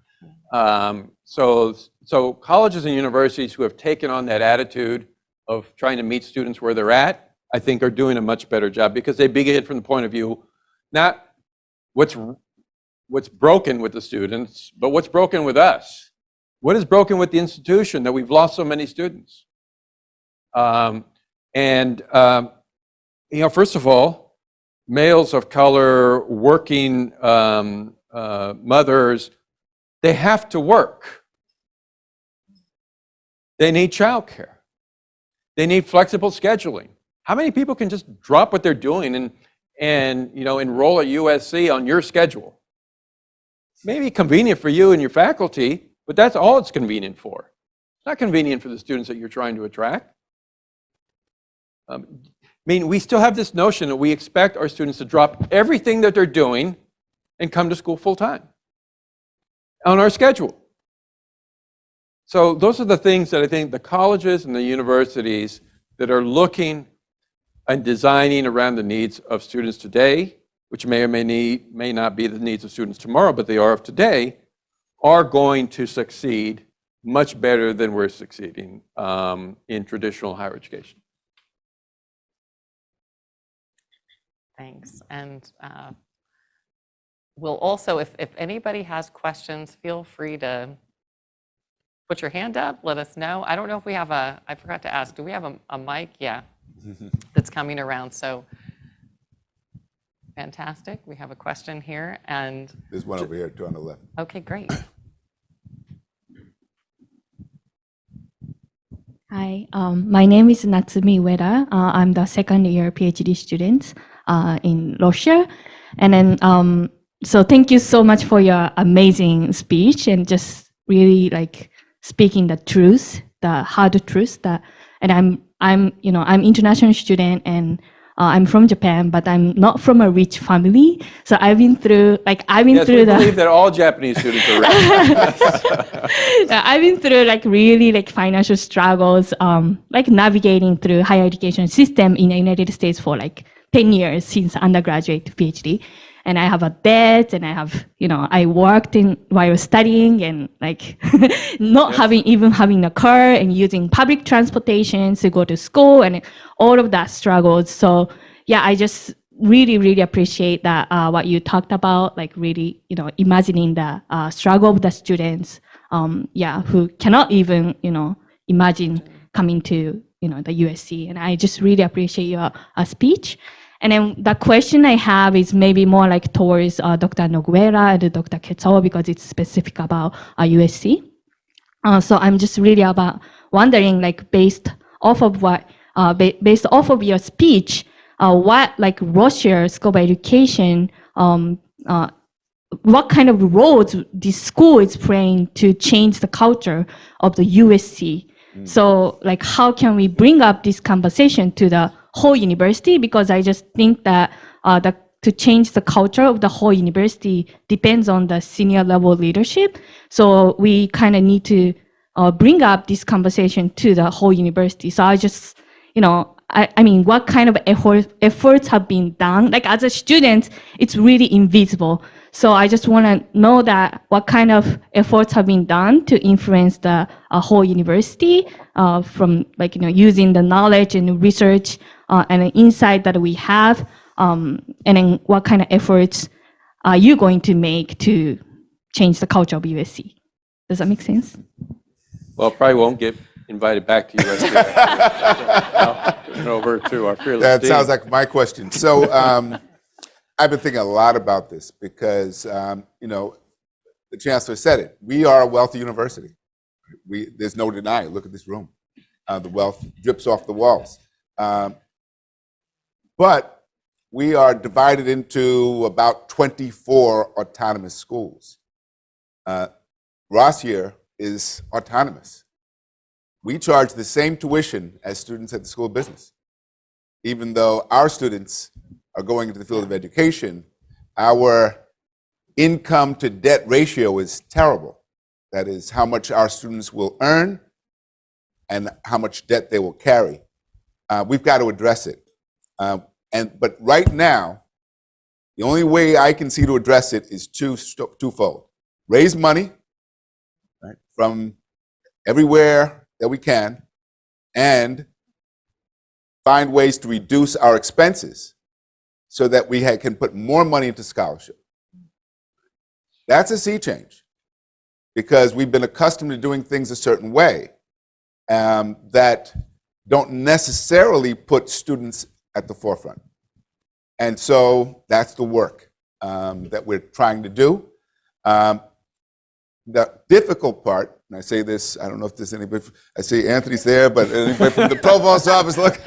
So colleges and universities who have taken on that attitude of trying to meet students where they're at, I think are doing a much better job because they begin from the point of view, not what's broken with the students, but what's broken with us. What is broken with the institution that we've lost so many students? You know, first of all, males of color, working mothers, they have to work. They need childcare. They need flexible scheduling. How many people can just drop what they're doing and you know, enroll at USC on your schedule? Maybe convenient for you and your faculty, but that's all it's convenient for. It's not convenient for the students that you're trying to attract. I mean, we still have this notion that we expect our students to drop everything that they're doing and come to school full time on our schedule. So those are the things that I think the colleges and the universities that are looking and designing around the needs of students today, which may or may not be the needs of students tomorrow, but they are of today, are going to succeed much better than we're succeeding in traditional higher education. Thanks. And we'll also, if anybody has questions, feel free to put your hand up, let us know. I don't know if we have I forgot to ask, do we have a mic? Yeah, that's coming around. So fantastic. We have a question here. And there's one over here, too, on the left. Okay, great. Hi, my name is Natsumi Ueda. I'm the second year PhD student in Rossier. And then, so thank you so much for your amazing speech and just really like speaking the truth, the hard truth. And I'm international student and I'm from Japan, but I'm not from a rich family. So I've been through, Yes, we believe that all Japanese students are rich. I've been through really financial struggles, navigating through higher education system in the United States for 10 years since undergraduate to PhD. And I have a debt and I have, I worked while studying and not having a car and using public transportation to go to school and all of that struggles. So yeah, I just really, really appreciate that, what you talked about, really, imagining the struggle of the students, who cannot even, imagine coming to, the USC. And I just really appreciate your speech. And then the question I have is maybe more towards Dr. Noguera and Dr. Kezar because it's specific about USC. So I'm just really wondering, based off of your speech, what Rossier School of Education, what kind of roles this school is playing to change the culture of the USC? So how can we bring up this conversation to the whole university? Because I just think that to change the culture of the whole university depends on the senior level leadership. So we kind of need to bring up this conversation to the whole university. So I just, I mean, what kind of efforts have been done? As a student, it's really invisible. So I just want to know that what kind of efforts have been done to influence the whole university from using the knowledge and research and the insight that we have, and then what kind of efforts are you going to make to change the culture of USC? Does that make sense? Well, probably won't get invited back to USC. I'll turn it over to our fearless That dean. sounds like my question. So I've been thinking a lot about this because, the Chancellor said it. We are a wealthy university. There's no denying it. Look at this room. The wealth drips off the walls. But we are divided into about 24 autonomous schools. Rossier is autonomous. We charge the same tuition as students at the School of Business. Even though our students are going into the field of education, our income to debt ratio is terrible. That is how much our students will earn and how much debt they will carry. We've got to address it. But right now, the only way I can see to address it is twofold. Raise money, right, from everywhere that we can, and find ways to reduce our expenses so that we can put more money into scholarship. That's a sea change, because we've been accustomed to doing things a certain way that don't necessarily put students at the forefront. And so that's the work that we're trying to do. The difficult part, and I say this, I don't know if there's anybody, I see Anthony's there, but anybody from the provost's office, look,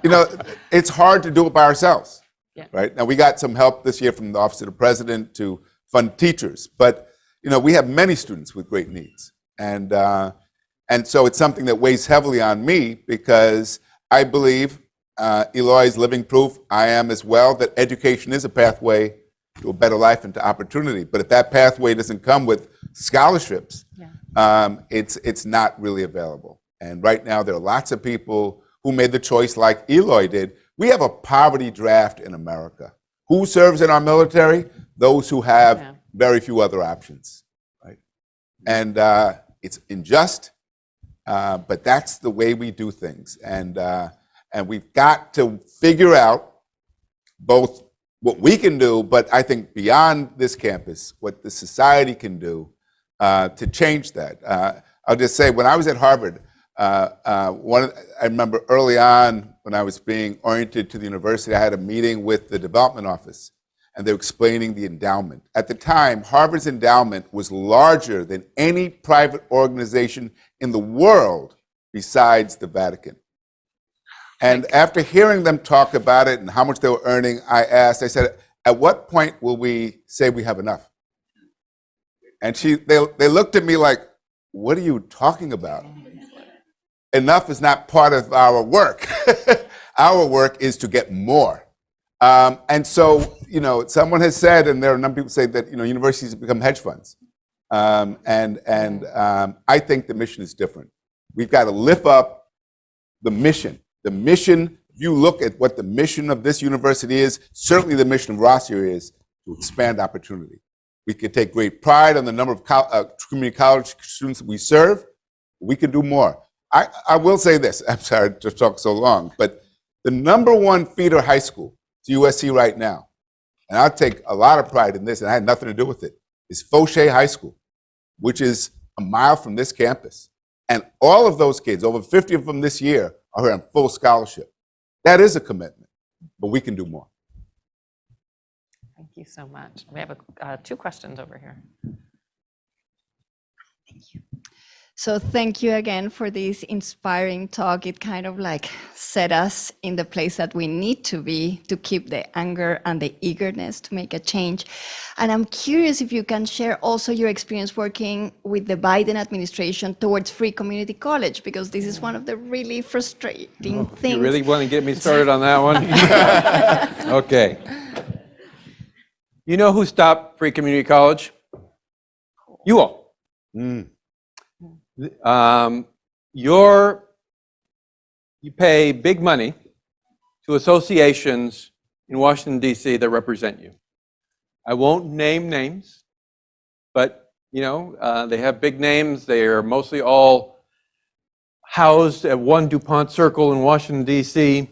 you know, it's hard to do it by ourselves, right? Now, we got some help this year from the Office of the President to fund teachers, but, you know, we have many students with great needs. And so it's something that weighs heavily on me, because I believe Eloy is living proof, I am as well, that education is a pathway to a better life and to opportunity. But if that pathway doesn't come with scholarships, it's not really available. And right now, there are lots of people who made the choice like Eloy did. We have a poverty draft in America. Who serves in our military? Those who have very few other options, right? And it's unjust, but that's the way we do things. And we've got to figure out both what we can do, but I think beyond this campus, what the society can do to change that. I'll just say, when I was at Harvard, I remember early on when I was being oriented to the university, I had a meeting with the development office, and they were explaining the endowment. At the time, Harvard's endowment was larger than any private organization in the world besides the Vatican. And after hearing them talk about it and how much they were earning, I said, at what point will we say we have enough? And they looked at me like, what are you talking about? Enough is not part of our work. Our work is to get more. And so, you know, someone has said, and there are a number of people say that, you know, universities have become hedge funds. I think the mission is different. We've got to lift up the mission. The mission, if you look at what the mission of this university is, certainly the mission of Rossier is to expand opportunity. We could take great pride on the number of community college students that we serve. We could do more. I will say this, I'm sorry to talk so long, but the #1 feeder high school to USC right now, and I'll take a lot of pride in this, and I had nothing to do with it, is Fauché High School, which is a mile from this campus. And all of those kids, over 50 of them this year, are here on full scholarship. That is a commitment, but we can do more. Thank you so much. We have 2 questions over here. Thank you. So thank you again for this inspiring talk. It kind of like set us in the place that we need to be to keep the anger and the eagerness to make a change. And I'm curious if you can share also your experience working with the Biden administration towards free community college, because this is one of the really frustrating things. You really want to get me started on that one? Okay. You know who stopped free community college? You all. You pay big money to associations in Washington, D.C. that represent you. I won't name names, but you know, they have big names. They are mostly all housed at One DuPont Circle in Washington, D.C.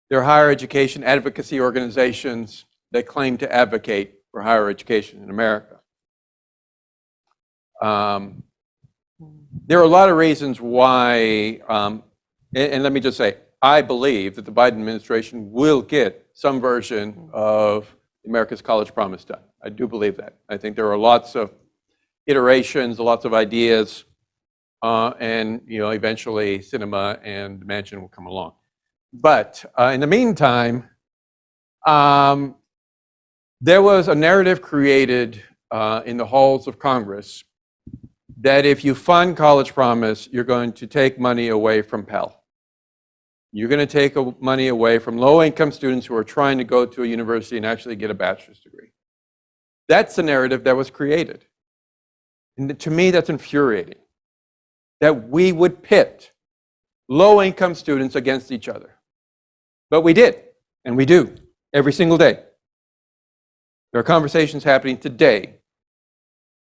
They're higher education advocacy organizations that claim to advocate for higher education in America. There are a lot of reasons why, and let me just say, I believe that the Biden administration will get some version of America's College Promise done. I do believe that. I think there are lots of iterations, lots of ideas, and eventually cinema and Mansion will come along. But in the meantime, there was a narrative created in the halls of Congress that if you fund College Promise, you're going to take money away from Pell. You're going to take money away from low-income students who are trying to go to a university and actually get a bachelor's degree. That's the narrative that was created. And to me, that's infuriating, that we would pit low-income students against each other. But we did, and we do, every single day. There are conversations happening today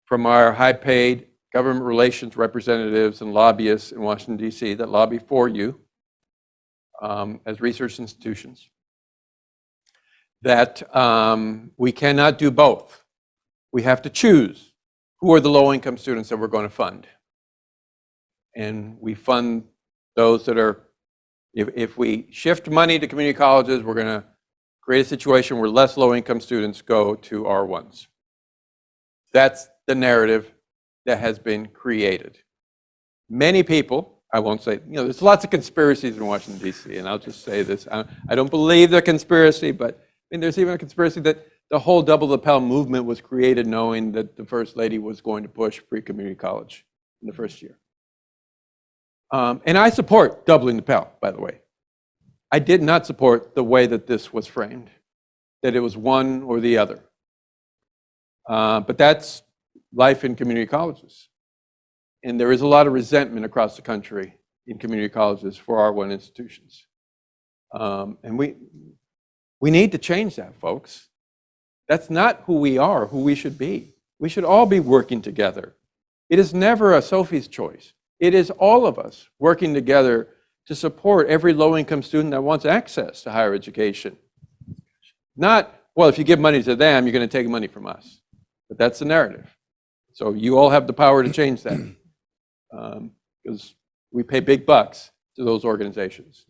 from our high-paid government relations representatives and lobbyists in Washington, D.C. that lobby for you as research institutions, that we cannot do both. We have to choose who are the low-income students that we're going to fund. And we fund those that are, if we shift money to community colleges, we're going to create a situation where less low-income students go to R1s. That's the narrative that has been created. Many people, I won't say, there's lots of conspiracies in Washington, D.C., and I'll just say this. I don't believe they're conspiracy, but there's even a conspiracy that the whole Double the Pell movement was created knowing that the First Lady was going to push free community college in the first year. And I support doubling the Pell, by the way. I did not support the way that this was framed, that it was one or the other. But that's life in community colleges. And there is a lot of resentment across the country in community colleges for R1 institutions. And we need to change that, folks. That's not who we are, who we should be. We should all be working together. It is never a Sophie's choice. It is all of us working together to support every low-income student that wants access to higher education. Not, well, if you give money to them, you're going to take money from us. But that's the narrative. So you all have the power to change that. Because we pay big bucks to those organizations.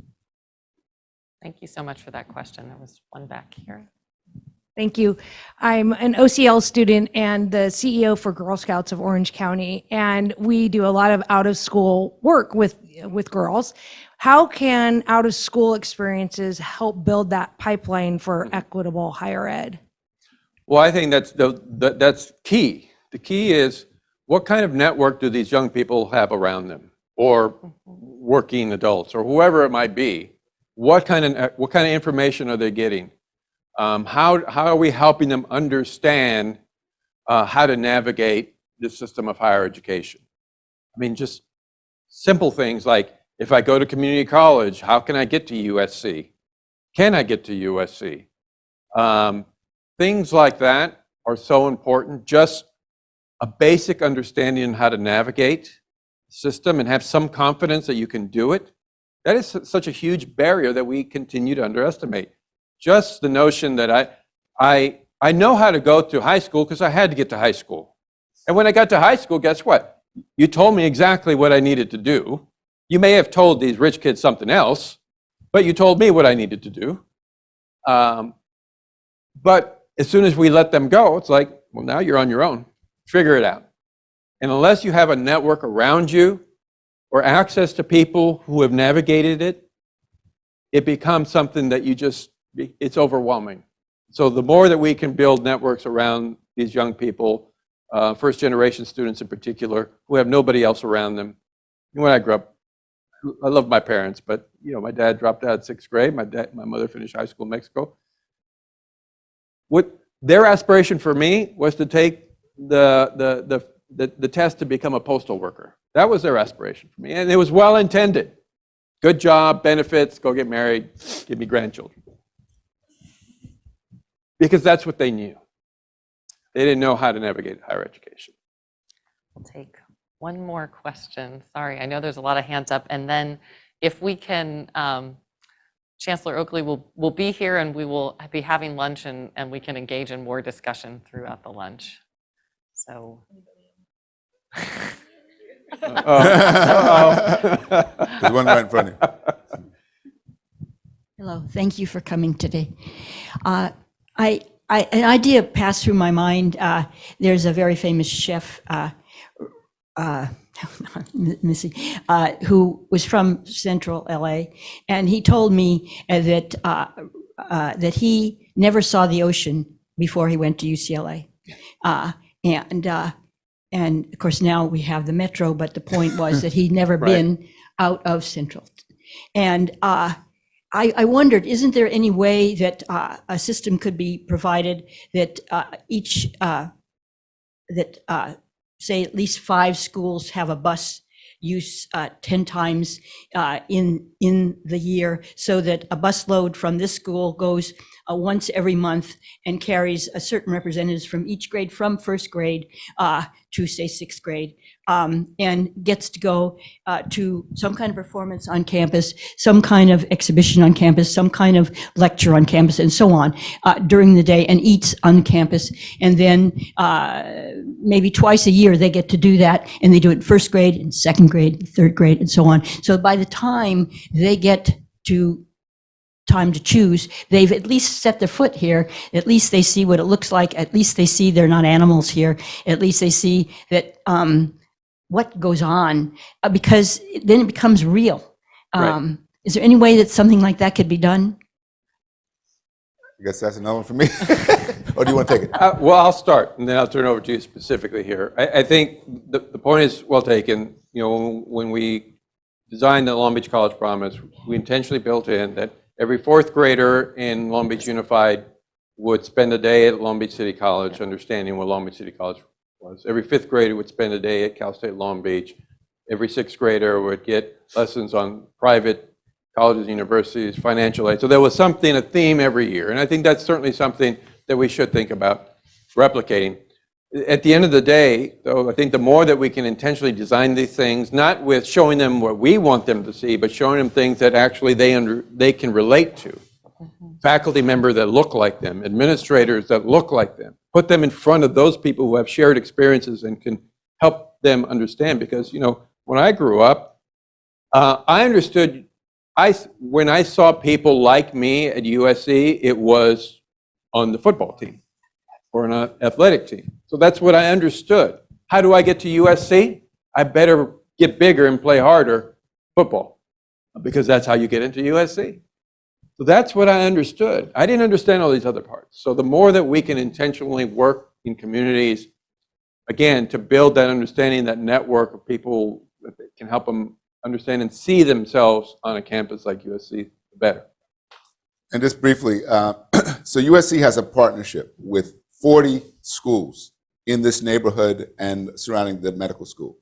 Thank you so much for that question. There was one back here. Thank you. I'm an OCL student and the CEO for Girl Scouts of Orange County, and we do a lot of out-of-school work with girls. How can out-of-school experiences help build that pipeline for equitable higher ed? Well, I think that's key. The key is, what kind of network do these young people have around them, or working adults, or whoever it might be? What kind of information are they getting? How are we helping them understand how to navigate the system of higher education? I mean, just simple things like, if I go to community college, how can I get to USC? Can I get to USC? Things like that are so important. Just a basic understanding on how to navigate the system and have some confidence that you can do it. That is such a huge barrier that we continue to underestimate. Just the notion that I know how to go to high school because I had to get to high school. And when I got to high school, guess what? You told me exactly what I needed to do. You may have told these rich kids something else, but you told me what I needed to do. But as soon as we let them go, it's like, well, now you're on your own. Figure it out. And unless you have a network around you or access to people who have navigated it, it becomes something that it's overwhelming. So the more that we can build networks around these young people, first generation students in particular, who have nobody else around them. When I grew up, I love my parents, but my dad dropped out in 6th grade. My mother finished high school in Mexico. What their aspiration for me was to take the test to become a postal worker. That was their aspiration for me, and it was well intended. Good job, benefits, go get married, give me grandchildren. Because that's what they knew. They didn't know how to navigate higher education. We'll take one more question. Sorry, I know there's a lot of hands up. And then if we can, Chancellor Oakley will be here and we will be having lunch and we can engage in more discussion throughout the lunch. So. There's one right in front of you. Hello, thank you for coming today. I an idea passed through my mind. There's a very famous chef, Missy, who was from Central LA, and he told me that he never saw the ocean before he went to UCLA, and of course now we have the metro. But the point was that he'd never been out of Central, and I wondered, isn't there any way that a system could be provided that say at least 5 schools have a bus use 10 times in the year, so that a bus load from this school goes once every month and carries a certain representatives from each grade, from first grade to say 6th grade, and gets to go to some kind of performance on campus, some kind of exhibition on campus, some kind of lecture on campus, and so on during the day, and eats on campus. And then maybe twice a year they get to do that, and they do it in 1st grade and 2nd grade, 3rd grade, and so on. So by the time they get to time to choose, they've at least set their foot here. At least they see what it looks like. At least they see they're not animals here. At least they see that what goes on, because then it becomes real. Right. Is there any way that something like that could be done? I guess that's another one for me. Or do you want to take it? Well, I'll start, and then I'll turn it over to you specifically here. I think the point is well taken. You know, when we designed the Long Beach College Promise, we intentionally built in that every 4th grader in Long Beach Unified would spend a day at Long Beach City College understanding what Long Beach City College was. Every 5th grader would spend a day at Cal State Long Beach. Every 6th grader would get lessons on private colleges, universities, financial aid. So there was something, a theme every year. And I think that's certainly something that we should think about replicating. At the end of the day, though, I think the more that we can intentionally design these things, not with showing them what we want them to see, but showing them things that actually they can relate to. Faculty members that look like them, administrators that look like them. Put them in front of those people who have shared experiences and can help them understand. Because, you know, when I grew up, I understood, when I saw people like me at USC, it was on the football team or an athletic team. So that's what I understood. How do I get to USC? I better get bigger and play harder football, because that's how you get into USC. So that's what I understood. I didn't understand all these other parts. So the more that we can intentionally work in communities, again, to build that understanding, that network of people that can help them understand and see themselves on a campus like USC, the better. And just briefly, so USC has a partnership with 40 schools in this neighborhood and surrounding the medical school.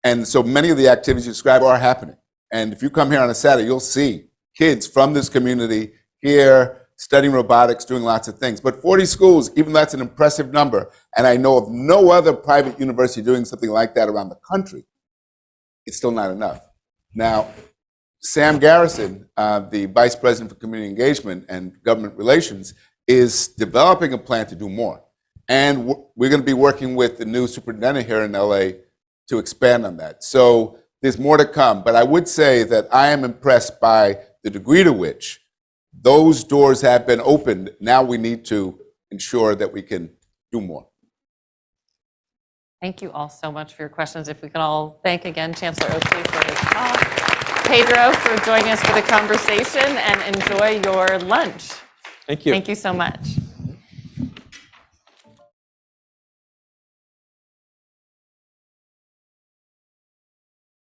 And so many of the activities you describe are happening. And if you come here on a Saturday, you'll see kids from this community here studying robotics, doing lots of things. But 40 schools, even though that's an impressive number, and I know of no other private university doing something like that around the country, it's still not enough. Now, Sam Garrison, the Vice President for Community Engagement and Government Relations, is developing a plan to do more. And we're going to be working with the new superintendent here in LA to expand on that. So there's more to come. But I would say that I am impressed by the degree to which those doors have been opened. Now we need to ensure that we can do more. Thank you all so much for your questions. If we could all thank again Chancellor Oakley for his talk, Pedro for joining us for the conversation, and enjoy your lunch. Thank you. Thank you so much.